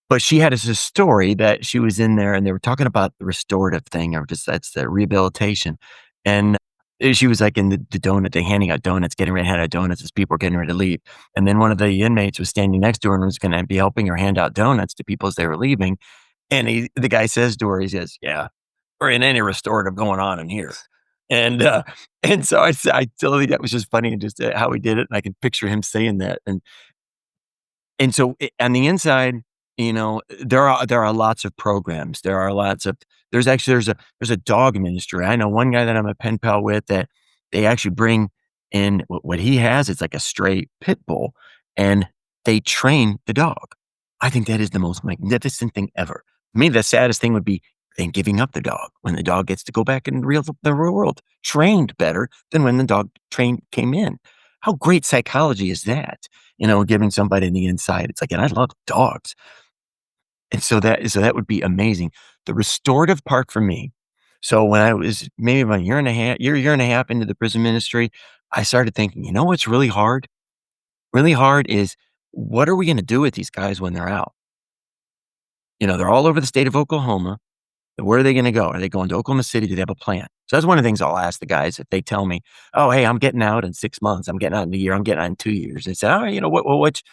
but she had a story that she was in there, and they were talking about the restorative thing, or just that's the rehabilitation, and she was like in the donut, they handing out donuts, getting ready to hand out donuts as people were getting ready to leave, and then one of the inmates was standing next to her and was going to be helping her hand out donuts to people as they were leaving, and the guy says to her, he says, "Yeah, or in any restorative going on in here." And and so I totally that was just funny and just how he did it. And I can picture him saying that. And so on the inside, there are lots of programs. There are lots of there's a dog ministry. I know one guy that I'm a pen pal with that they actually bring in what he has. It's like a stray pit bull, and they train the dog. I think that is the most magnificent thing ever. To me, the saddest thing would be then giving up the dog when the dog gets to go back in the real world, trained better than when the dog trained came in. How great psychology is that? Giving somebody in the inside. It's like, and I love dogs. And so that would be amazing. The restorative part for me. So when I was maybe about a year and a half into the prison ministry, I started thinking, what's really hard? Really hard is what are we going to do with these guys when they're out? They're all over the state of Oklahoma. Where are they going to go? Are they going to Oklahoma City? Do they have a plan? So that's one of the things I'll ask the guys if they tell me, "Oh, hey, I'm getting out in 6 months. I'm getting out in a year. I'm getting out in 2 years." They say, "Oh, what's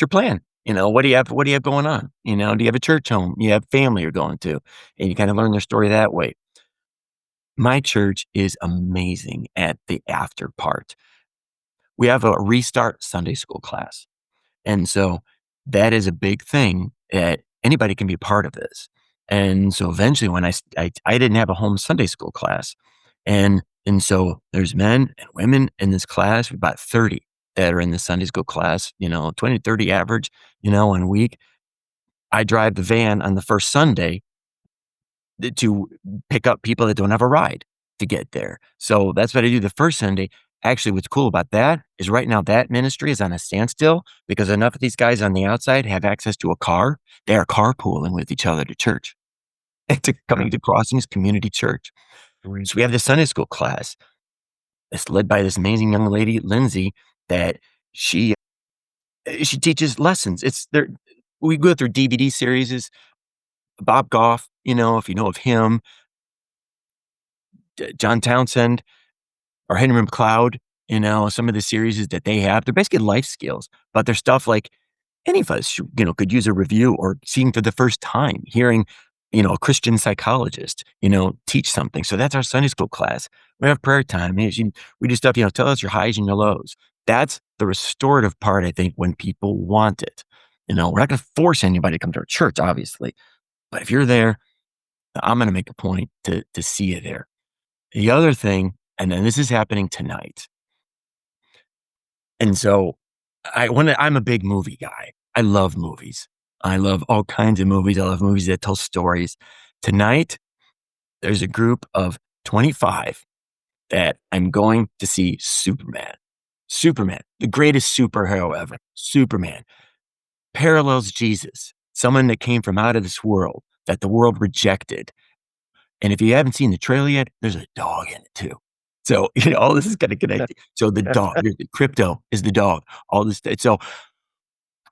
your plan? What do you have? What do you have going on? Do you have a church home? You have family you're going to?" And you kind of learn their story that way. My church is amazing at the after part. We have a restart Sunday school class. And so that is a big thing that anybody can be part of this. And so eventually when I didn't have a home Sunday school class. And so there's men and women in this class, about 30 that are in the Sunday school class, 20 to 30 average, in a week. I drive the van on the first Sunday to pick up people that don't have a ride to get there. So that's what I do the first Sunday. Actually, what's cool about that is right now that ministry is on a standstill because enough of these guys on the outside have access to a car. They are carpooling with each other to church and to coming to Crossings Community Church. So we have the Sunday school class that's led by this amazing young lady, Lindsay, that she she teaches lessons. It's there. We go through DVD series. Bob Goff, if you know of him, John Townsend, or Henry McLeod, some of the series that they have, they're basically life skills, but they're stuff like any of us, could use a review or seeing for the first time, hearing, a Christian psychologist, teach something. So that's our Sunday school class. We have prayer time. We do stuff, tell us your highs and your lows. That's the restorative part, I think, when people want it. We're not going to force anybody to come to our church, obviously. But if you're there, I'm going to make a point to see you there. The other thing, and then this is happening tonight. And so I'm a big movie guy. I love movies. I love all kinds of movies. I love movies that tell stories. Tonight, there's a group of 25 that I'm going to see Superman. Superman, the greatest superhero ever. Superman parallels Jesus, someone that came from out of this world that the world rejected. And if you haven't seen the trailer yet, there's a dog in it too. So, all this is kind of connected. So the dog, the crypto is the dog. All this. So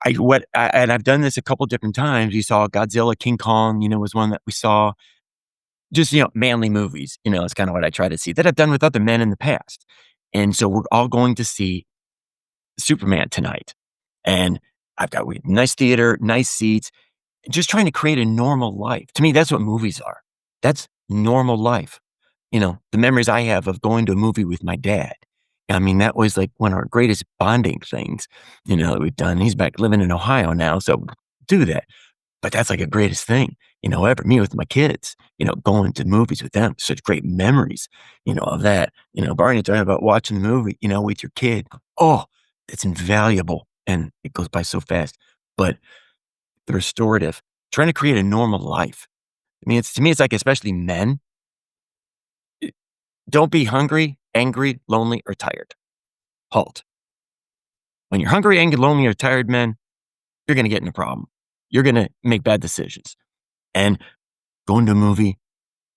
and I've done this a couple different times. You saw Godzilla, King Kong, was one that we saw. Just, manly movies, it's kind of what I try to see that I've done with other men in the past. And so we're all going to see Superman tonight. And we have nice theater, nice seats, just trying to create a normal life. To me, that's what movies are. That's normal life. The memories I have of going to a movie with my dad. I mean, that was like one of our greatest bonding things, that we've done. He's back living in Ohio now, so do that. But that's like a greatest thing, ever. Me with my kids, going to movies with them, such great memories, of that. Barney talking about watching the movie, with your kid. Oh, it's invaluable. And it goes by so fast. But the restorative, trying to create a normal life. I mean, to me, it's like, especially men, don't be hungry, angry, lonely, or tired. Halt. When you're hungry, angry, lonely, or tired, men, you're going to get in a problem. You're going to make bad decisions. And going to a movie,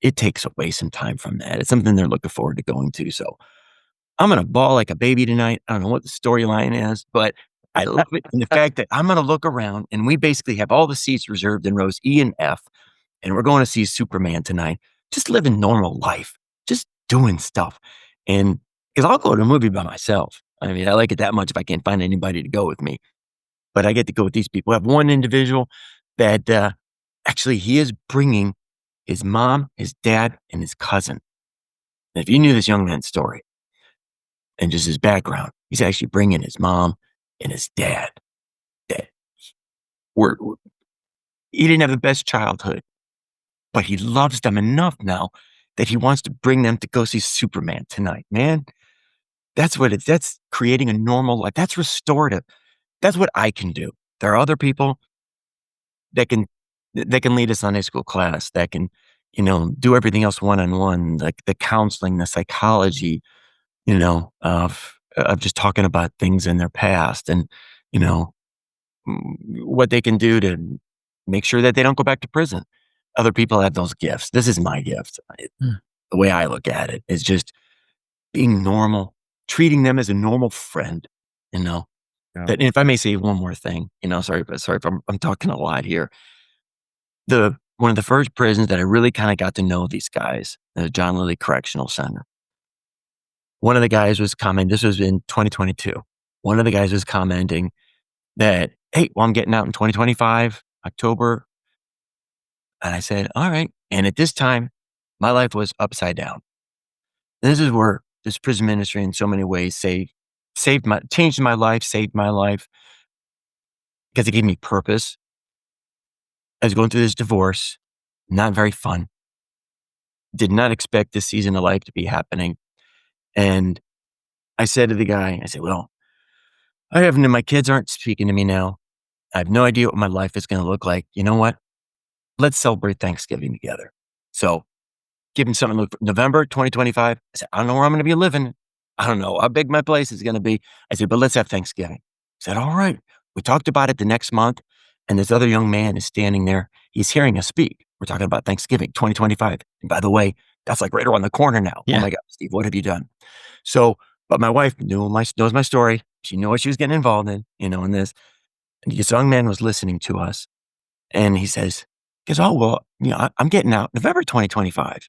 it takes away some time from that. It's something they're looking forward to going to. So I'm going to bawl like a baby tonight. I don't know what the storyline is, but I love it. And the fact that I'm going to look around and we basically have all the seats reserved in rows E and F. And we're going to see Superman tonight. Just living normal life, just doing stuff. And because I'll go to a movie by myself. I mean, I like it that much if I can't find anybody to go with me. But I get to go with these people. I have one individual that actually he is bringing his mom, his dad, and his cousin. And if you knew this young man's story and just his background, he's actually bringing his mom and his dad. That he didn't have the best childhood, but he loves them enough now that he wants to bring them to go see Superman tonight, man. That's what it's, that's creating a normal life. That's restorative. That's what I can do. There are other people that can lead a Sunday school class, that can, do everything else one-on-one, like the counseling, the psychology, of just talking about things in their past and, what they can do to make sure that they don't go back to prison. Other people have those gifts. This is my gift. The way I look at it is just being normal, treating them as a normal friend, Yeah. That, and if I may say one more thing, sorry if I'm talking a lot here. One of the first prisons that I really kind of got to know these guys, the John Lilly Correctional Center. One of the guys was commenting, this was in 2022. One of the guys was commenting that, hey, well, I'm getting out in 2025, October. And I said, all right. And at this time, my life was upside down. This is where this prison ministry in so many ways changed my life, saved my life, because it gave me purpose. I was going through this divorce, not very fun. Did not expect this season of life to be happening. And I said to the guy, I said, well, my kids aren't speaking to me now. I have no idea what my life is going to look like. You know what? Let's celebrate Thanksgiving together. So give him something to look for. November 2025. I said, I don't know where I'm going to be living. I don't know how big my place is going to be. I said, but let's have Thanksgiving. I said, all right. We talked about it the next month. And this other young man is standing there. He's hearing us speak. We're talking about Thanksgiving 2025. And by the way, that's like right around the corner now. Yeah. Oh my God, Steve, what have you done? So, but my wife knows my story. She knew what she was getting involved in, in this. And this young man was listening to us. And he goes, oh, well, I'm getting out November 2025.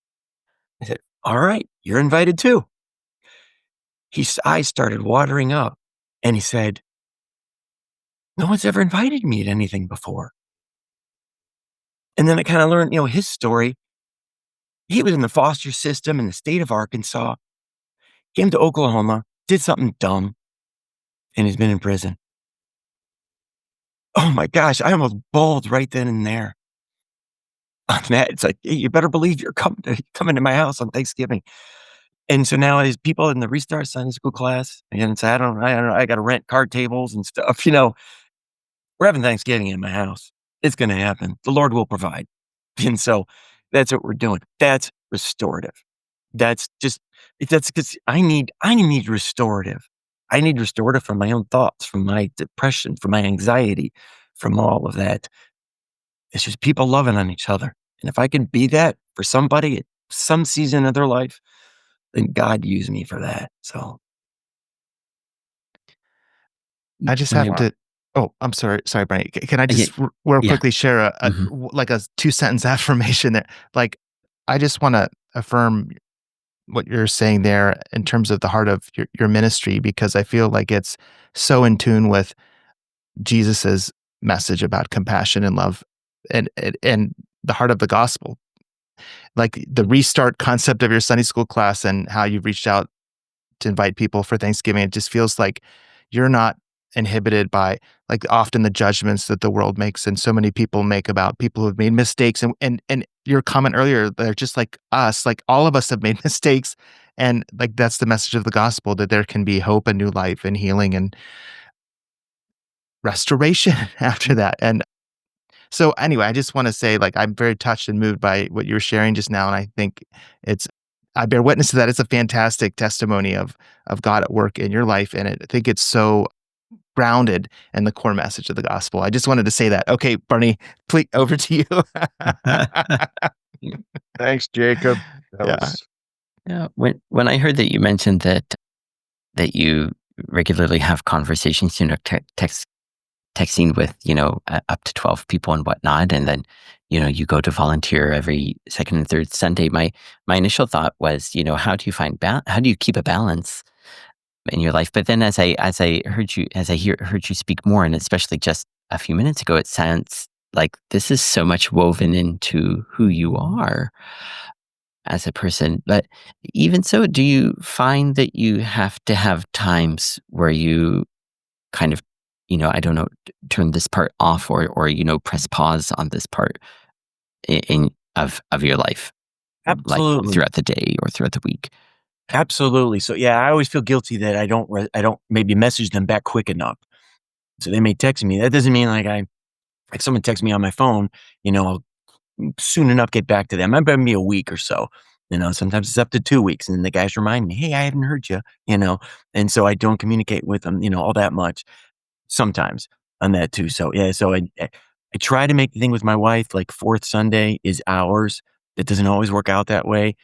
I said, all right, you're invited too. His eyes started watering up and he said, no one's ever invited me to anything before. And then I kind of learned, his story. He was in the foster system in the state of Arkansas, came to Oklahoma, did something dumb, and he's been in prison. Oh my gosh, I almost bawled right then and there. On that, it's like, hey, you better believe you're coming to my house on Thanksgiving. And so now there's people in the Restart Sunday School class, and it's, I don't know, I got to rent card tables and stuff. We're having Thanksgiving in my house. It's going to happen. The Lord will provide. And so that's what we're doing. That's restorative. That's because I need restorative. I need restorative from my own thoughts, from my depression, from my anxiety, from all of that. It's just people loving on each other. And if I can be that for somebody at some season of their life, then God used me for that. So I just When have to. Oh, I'm sorry, Barney. Can I Yeah, just real yeah. quickly share Mhm. like a 2-sentence affirmation there? Like, I just want to affirm what you're saying there in terms of the heart of your ministry, because I feel like it's so in tune with Jesus's message about compassion and love, and the heart of the gospel. Like the restart concept of your Sunday school class and how you've reached out to invite people for Thanksgiving. It just feels like you're not inhibited by like often the judgments that the world makes and so many people make about people who have made mistakes. And your comment earlier, they're just like us, like all of us have made mistakes. And like that's the message of the gospel, that there can be hope and new life and healing and restoration after that. And so anyway, I just want to say, like, I'm very touched and moved by what you were sharing just now. And I think I bear witness to that. It's a fantastic testimony of God at work in your life. And I think it's so grounded in the core message of the gospel. I just wanted to say that. Okay, Barney, please, over to you. Thanks, Jacob. That Yeah. was Yeah. When I heard that you mentioned that you regularly have conversations, texting with, up to 12 people and whatnot, and then, you go to volunteer every second and third Sunday. My initial thought was, how do you how do you keep a balance in your life? But then as I heard you speak more, and especially just a few minutes ago, it sounds like this is so much woven into who you are as a person. But even so, do you find that you have to have times where you kind of, I don't know, turn this part off, or press pause on this part of your life, like Absolutely. throughout the day or throughout the week? Absolutely. So yeah, I always feel guilty that I don't maybe message them back quick enough. So they may text me. That doesn't mean like someone texts me on my phone, I'll soon enough get back to them. It might be a week or so. Sometimes it's up to 2 weeks. And then the guys remind me, hey, I haven't heard you. And so I don't communicate with them, all that much sometimes on that too. So yeah, so I try to make the thing with my wife, like fourth Sunday is ours. That doesn't always work out that way.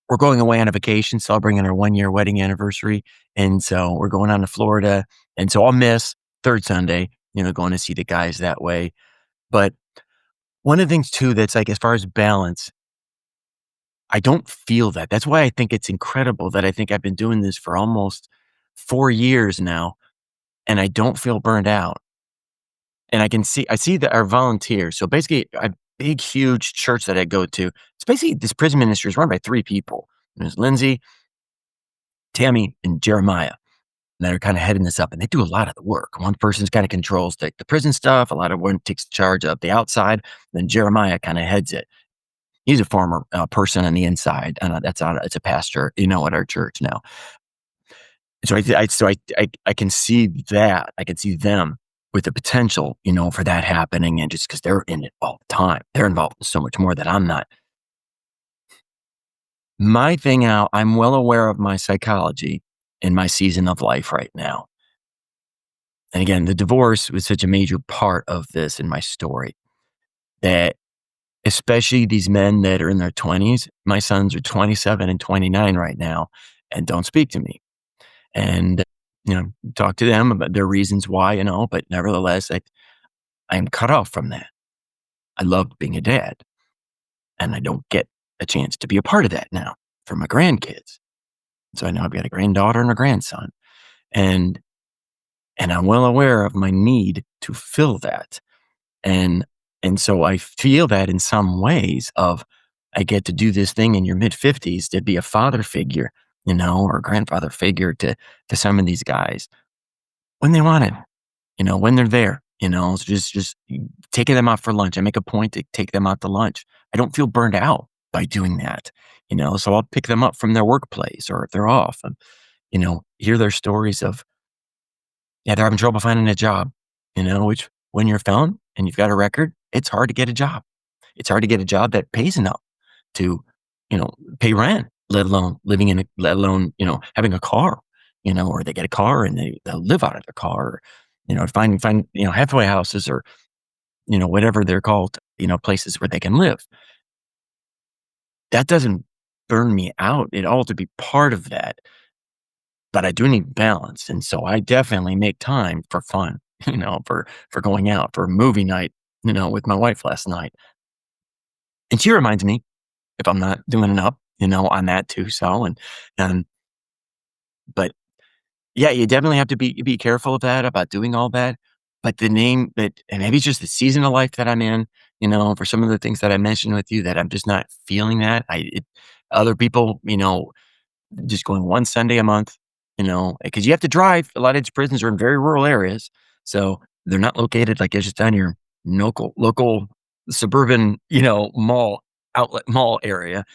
We're going away on a vacation celebrating our 1-year wedding anniversary. And so we're going on to Florida. And so I'll miss third Sunday, going to see the guys that way. But one of the things too that's like as far as balance, I don't feel that. That's why I think it's incredible that I think I've been doing this for almost 4 years now, and I don't feel burned out. And I see that our volunteers. So basically, a big, huge church that I go to. It's basically this prison ministry is run by 3 people. There's Lindsay, Tammy, and Jeremiah that are kind of heading this up, and they do a lot of the work. One person's kind of controls the prison stuff. A lot of one takes charge of the outside. Then Jeremiah kind of heads it. He's a former person on the inside, and it's a pastor, at our church now. So I can see that. I can see them with the potential, for that happening, and just because they're in it all the time, they're involved in so much more that I'm not. My thing out, I'm well aware of my psychology in my season of life right now. And again, the divorce was such a major part of this in my story that especially these men that are in their 20s, my sons are 27 and 29 right now and don't speak to me. And, talk to them about their reasons why, but nevertheless, I'm cut off from that. I loved being a dad and I don't get a chance to be a part of that now for my grandkids. So I know I've got a granddaughter and a grandson and, and I'm well aware of my need to fill that. And and so I feel that in some ways of I get to do this thing in your mid 50s to be a father figure, or a grandfather figure to some of these guys when they want it, when they're there, so just taking them out for lunch. I make a point to take them out to lunch. I don't feel burned out by doing that, so I'll pick them up from their workplace or if they're off and, hear their stories of, yeah, they're having trouble finding a job, which when you're a felon and you've got a record, it's hard to get a job. It's hard to get a job that pays enough to, pay rent, let alone let alone, having a car, or they get a car and they'll live out of their car, or, find, halfway houses or, whatever they're called, places where they can live. That doesn't burn me out at all to be part of that, but I do need balance. And so I definitely make time for fun, for going out for a movie night, with my wife last night. And she reminds me if I'm not doing enough, on that too. So, and, but yeah, you definitely have to be careful of that about doing all that. But and maybe it's just the season of life that I'm in, for some of the things that I mentioned with you that I'm just not feeling that. Other people, just going one Sunday a month, because you have to drive. A lot of these prisons are in very rural areas. So they're not located like it's just on your local suburban, outlet mall area.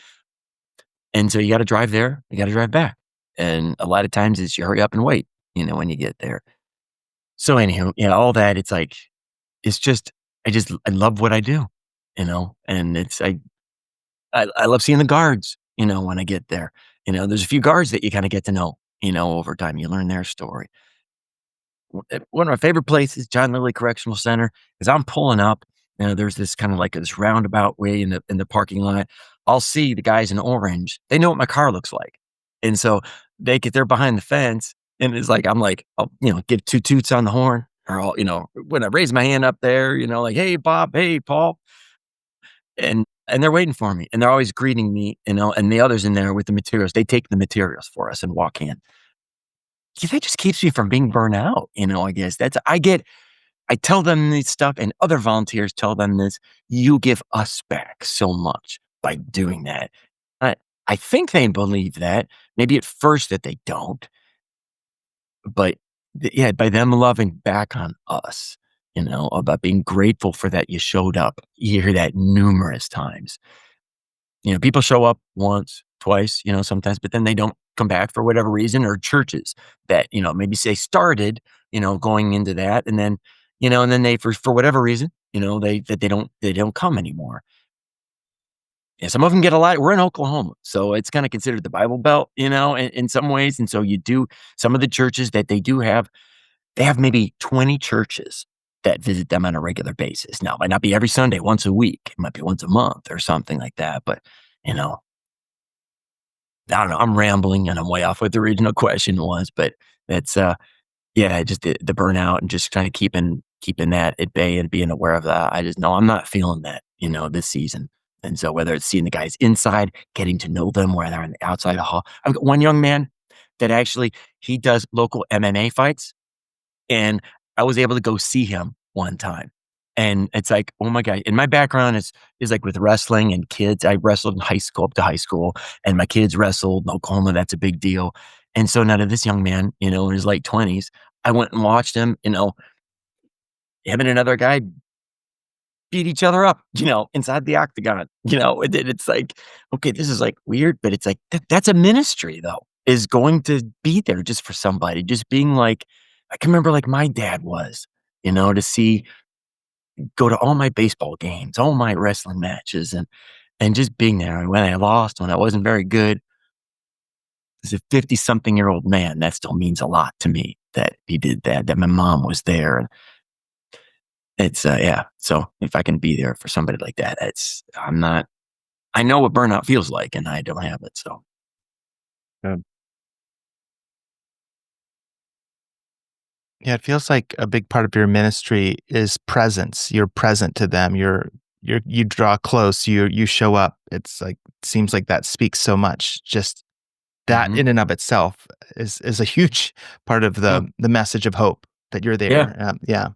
And so you got to drive there, you got to drive back. And a lot of times it's you hurry up and wait, when you get there. So anyhow, yeah, all that, it's like, it's just, I love what I do, and I love seeing the guards, when I get there. There's a few guards that you kind of get to know, over time. You learn their story. one of my favorite places, John Lilly Correctional Center, is I'm pulling up. There's this kind of like this roundabout way in the parking lot. I'll see the guys in orange. They know what my car looks like, and so they're behind the fence, and it's like I'm like, I'll give two toots on the horn, or I'll when I raise my hand up there, like, hey Bob, hey Paul, and they're waiting for me, and they're always greeting me, and the others in there with the materials. They take the materials for us and walk in. Yeah, that just keeps me from being burnt out, I guess. I tell them this stuff and other volunteers tell them this. You give us back so much by doing that. I, I think they believe that. Maybe at first that they don't, but yeah, by them loving back on us, about being grateful for that you showed up. You hear that numerous times. People show up once, twice, sometimes, but then they don't come back for whatever reason, or churches that, maybe say started, going into that. And then they, for whatever reason, they don't come anymore. Yeah, some of them get a lot. We're in Oklahoma, so it's kind of considered the Bible Belt, in some ways. And so some of the churches that they have maybe 20 churches that visit them on a regular basis. Now, it might not be every Sunday, once a week. It might be once a month or something like that. But, I don't know. I'm rambling and I'm way off what the original question was, but it's, yeah, just the burnout and just kind of keeping that at bay and being aware of that. I just know I'm not feeling that, this season. And so whether it's seeing the guys inside, getting to know them, where they're on the outside of the hall. I've got one young man that actually, he does local MMA fights, and I was able to go see him one time. And it's like, oh my God. And my background is like with wrestling and kids. I wrestled in high school, up to high school, and my kids wrestled in Oklahoma. That's a big deal. And so now to this young man, in his late 20s, I went and watched him, him and another guy beat each other up, inside the octagon. It's like, okay, this is like weird, but it's like, that's a ministry though, is going to be there just for somebody, just being like, I can remember like my dad was, to go to all my baseball games, all my wrestling matches, and just being there. And when I lost, when I wasn't very good, as a 50-something-year-old man, that still means a lot to me that he did that my mom was there. And it's, yeah. So if I can be there for somebody like that, I know what burnout feels like, and I don't have it. So, Good. Yeah, it feels like a big part of your ministry is presence. You're present to them. You draw close. You show up. It's like, seems like that speaks so much. Just that mhm. in and of itself is a huge part of Yeah. the message of hope that you're Yeah. there. Yeah.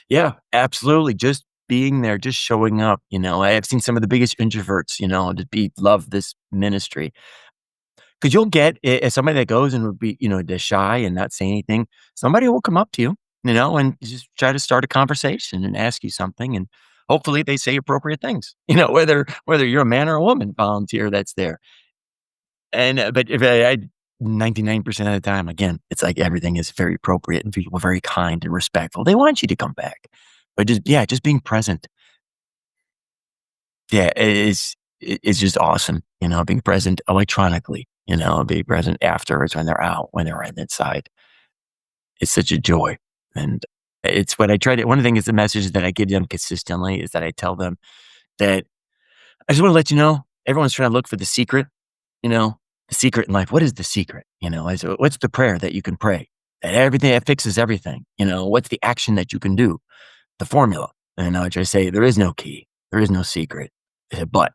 Yeah, absolutely. Just being there, just showing up. I have seen some of the biggest introverts, love this ministry. Because you'll get, as somebody that goes and would be, just shy and not say anything, somebody will come up to you, and just try to start a conversation and ask you something. And hopefully they say appropriate things, whether you're a man or a woman volunteer that's there. And, but if I 99% of the time, again, it's like everything is very appropriate and people are very kind and respectful. They want you to come back. But just being present. Yeah, it's just awesome, being present electronically, being present afterwards when they're out, when they're right inside. It's such a joy. And it's what I try to, one of the things, the message that I give them consistently is that I tell them that I just want to let you know, everyone's trying to look for the secret, you know, the secret in life. What is the secret? What's the prayer that you can pray? That everything that fixes everything. What's the action that you can do? The formula. And I try to say, there is no key. There is no secret. I said, but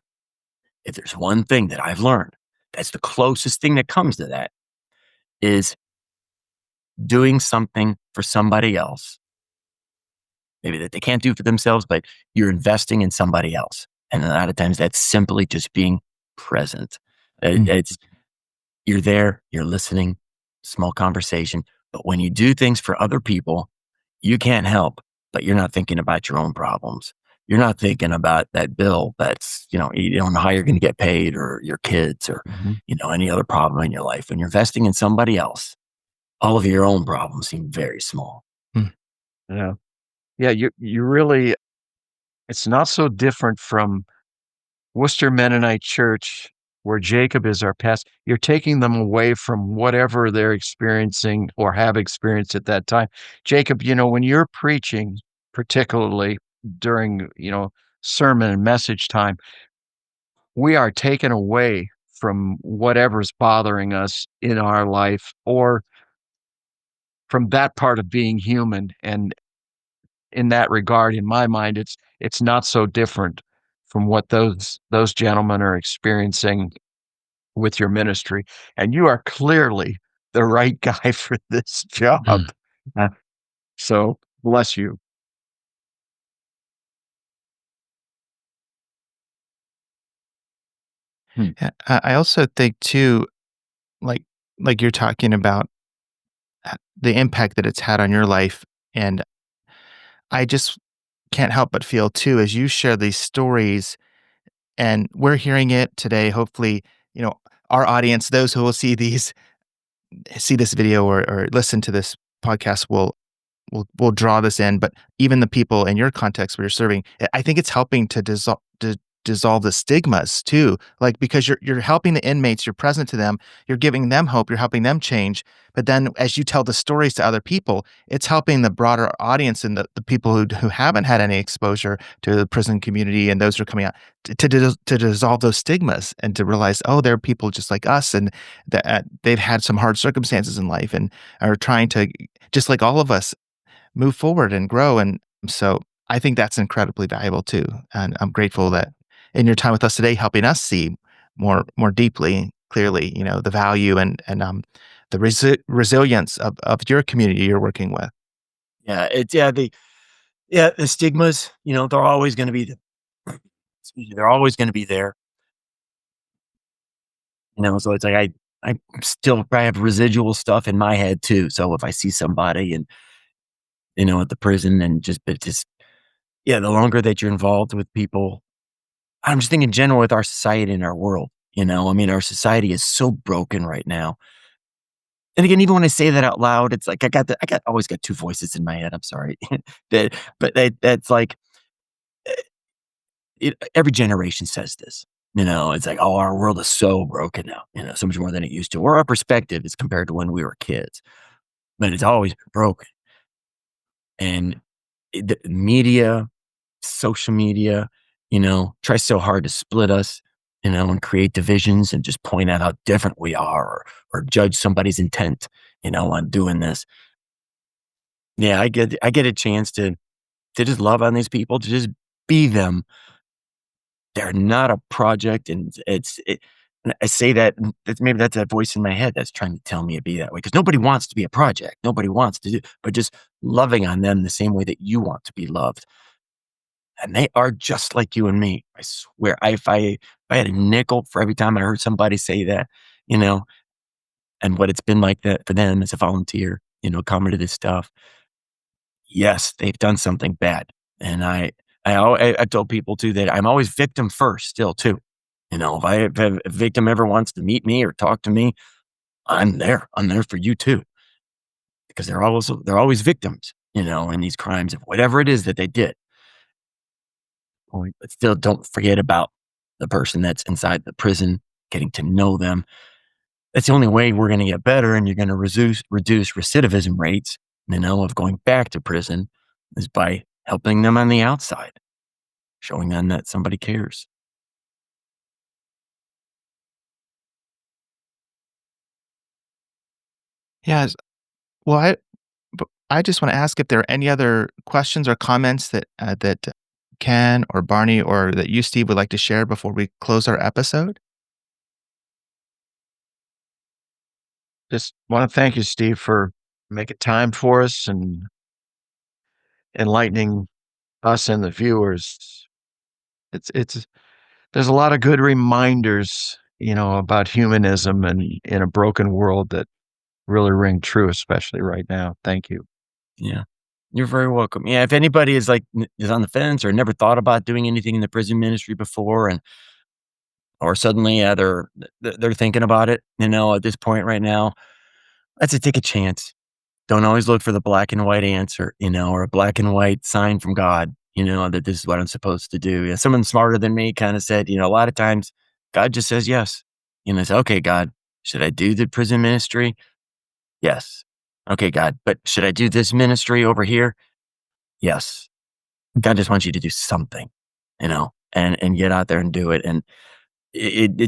if there's one thing that I've learned, that's the closest thing that comes to that, is doing something for somebody else, maybe that they can't do for themselves, but you're investing in somebody else. And a lot of times that's simply just being present. Mm. It's You're there, you're listening, small conversation. But when you do things for other people, you can't help, but you're not thinking about your own problems. You're not thinking about that bill that's, you don't know how you're going to get paid, or your kids, or, Mhm. any other problem in your life. When you're investing in somebody else, all of your own problems seem very small. Yeah. Yeah, you really, it's not so different from Worcester Mennonite Church where Jacob is our past. You're taking them away from whatever they're experiencing or have experienced at that time. Jacob, when you're preaching, particularly during, sermon and message time, we are taken away from whatever's bothering us in our life or from that part of being human. And in that regard, in my mind, it's not so different from what those gentlemen are experiencing with your ministry. And you are clearly the right guy for this job. Mm. Uh, So bless you. Hmm. Yeah, I also think too, like you're talking about the impact that it's had on your life, and I just can't help but feel too as you share these stories, and we're hearing it today. Hopefully, you know, our audience, those who will see this video or listen to this podcast, will draw this in, but even the people in your context where you're serving, I think it's helping to dissolve the stigmas too. Like because you're helping the inmates, you're present to them, you're giving them hope, you're helping them change. But then as you tell the stories to other people, it's helping the broader audience and the people who haven't had any exposure to the prison community and those who are coming out to dissolve those stigmas and to realize, oh, there are people just like us and that they've had some hard circumstances in life and are trying to, just like all of us, move forward and grow. And so I think that's incredibly valuable too. And I'm grateful that in your time with us today, helping us see more deeply, clearly, the value and the resilience of your community you're working with. Yeah, the stigmas, they're always going to be excuse me, they're always going to be there. So it's like I still probably have residual stuff in my head too. So if I see somebody and at the prison and just yeah, the longer that you're involved with people, I'm just thinking in general with our society and our world. I mean, our society is so broken right now. And again, even when I say that out loud, it's like I always got two voices in my head. I'm sorry, that's like every generation says this. It's like, oh, our world is so broken now. So much more than it used to. Or our perspective is compared to when we were kids, but it's always broken. And the media, social media, tries so hard to split us, and create divisions and just point out how different we are or judge somebody's intent, on doing this. Yeah, I get a chance to just love on these people, to just be them. They're not a project, and and I say that and maybe that's a voice in my head that's trying to tell me to be that way because nobody wants to be a project. Nobody wants to do, but just loving on them the same way that you want to be loved. And they are just like you and me. I swear. If I had a nickel for every time I heard somebody say that, you know, and what it's been like that for them as a volunteer, coming to this stuff. Yes, they've done something bad, and I told people too that I'm always victim first, still too. If a victim ever wants to meet me or talk to me, I'm there. I'm there for you too, because they're always victims, in these crimes of whatever it is that they did. But still, don't forget about the person that's inside the prison, getting to know them. That's the only way we're going to get better, and you're going to reduce recidivism rates, of going back to prison, is by helping them on the outside, showing them that somebody cares. Yes. Well, I just want to ask if there are any other questions or comments that Ken or Barney or that you, Steve, would like to share before we close our episode. Just want to thank you, Steve, for making time for us and enlightening us and the viewers. It's there's a lot of good reminders, about humanism and in a broken world that really ring true, especially right now. Thank you. Yeah. You're very welcome. Yeah, if anybody is on the fence or never thought about doing anything in the prison ministry before, and or suddenly they're thinking about it, at this point right now, I'd say take a chance. Don't always look for the black and white answer, or a black and white sign from God, that this is what I'm supposed to do. Yeah, someone smarter than me kind of said, a lot of times God just says yes. I say, okay, God, should I do the prison ministry? Yes. Okay, God, but should I do this ministry over here? Yes. God just wants you to do something, and get out there and do it. And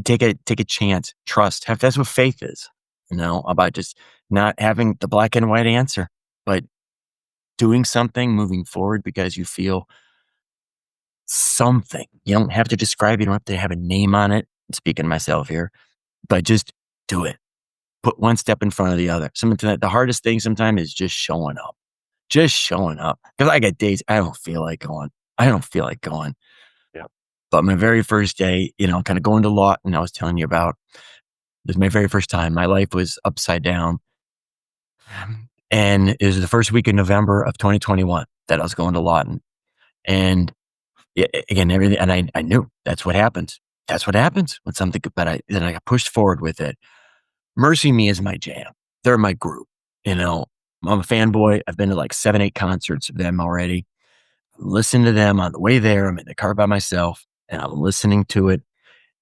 take a chance, trust. That's what faith is, about just not having the black and white answer, but doing something, moving forward because you feel something. You don't have to describe it. You don't have to have a name on it. I'm speaking to myself here, but just do it. Put one step in front of the other. Sometimes the hardest thing sometimes is just showing up. Just showing up. Because I got days I don't feel like going. I don't feel like going. Yeah. But my very first day, kind of going to Lawton, I was telling you about, it was my very first time. My life was upside down. And it was the first week in November of 2021 that I was going to Lawton. And again, everything, and I knew that's what happens. That's what happens when something, but then I got pushed forward with it. Mercy Me is my jam. They're my group. I'm a fanboy. I've been to like 7, 8 concerts of them already. Listen to them on the way there. I'm in the car by myself and I'm listening to it.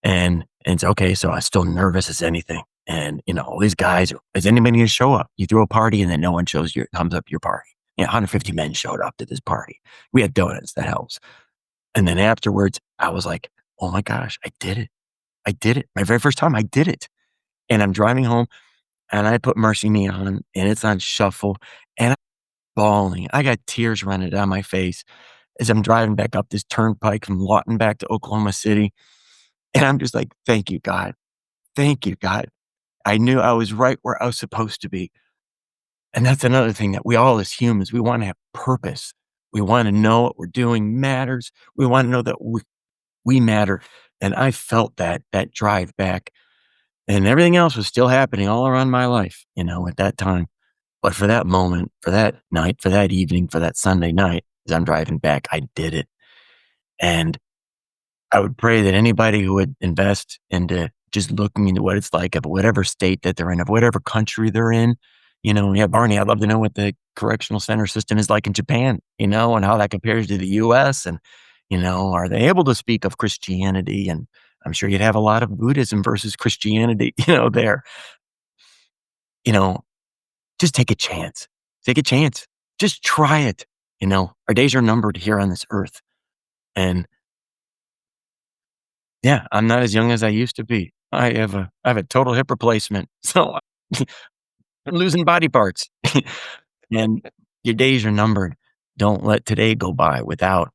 And it's okay. So I'm still nervous as anything. And, all these guys, is anybody going to show up? You throw a party and then no one comes up your party. 150 men showed up to this party. We had donuts. That helps. And then afterwards, I was like, oh my gosh, I did it. I did it. My very first time, I did it. And I'm driving home and I put Mercy Me on and it's on shuffle and I'm bawling. I got tears running down my face as I'm driving back up this turnpike from Lawton back to Oklahoma City. And I'm just like, thank you, God. Thank you, God. I knew I was right where I was supposed to be. And that's another thing that we all as humans, we want to have purpose. We want to know what we're doing matters. We want to know that we matter. And I felt that drive back. And everything else was still happening all around my life, at that time. But for that moment, for that night, for that evening, for that Sunday night, as I'm driving back, I did it. And I would pray that anybody who would invest into just looking into what it's like of whatever state that they're in, of whatever country they're in, Barney, I'd love to know what the correctional center system is like in Japan, and how that compares to the US. And, are they able to speak of Christianity? And I'm sure you'd have a lot of Buddhism versus Christianity, there. Just take a chance. Take a chance. Just try it. Our days are numbered here on this earth. And yeah, I'm not as young as I used to be. I have a total hip replacement. So I'm losing body parts. And your days are numbered. Don't let today go by without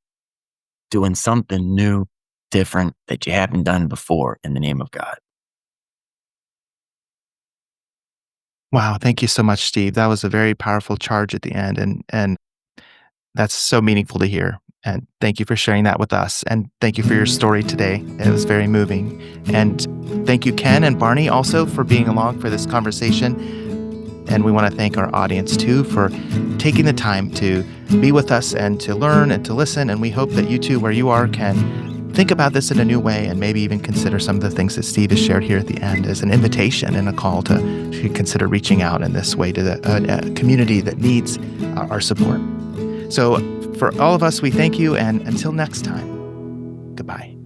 doing something new, different that you haven't done before in the name of God. Wow, thank you so much, Steve. That was a very powerful charge at the end, and that's so meaningful to hear. And thank you for sharing that with us. And thank you for your story today. It was very moving. And thank you, Ken and Barney, also for being along for this conversation. And we want to thank our audience, too, for taking the time to be with us and to learn and to listen. And we hope that you, too, where you are, can think about this in a new way and maybe even consider some of the things that Steve has shared here at the end as an invitation and a call to consider reaching out in this way to a community that needs our support. So for all of us, we thank you. And until next time, goodbye.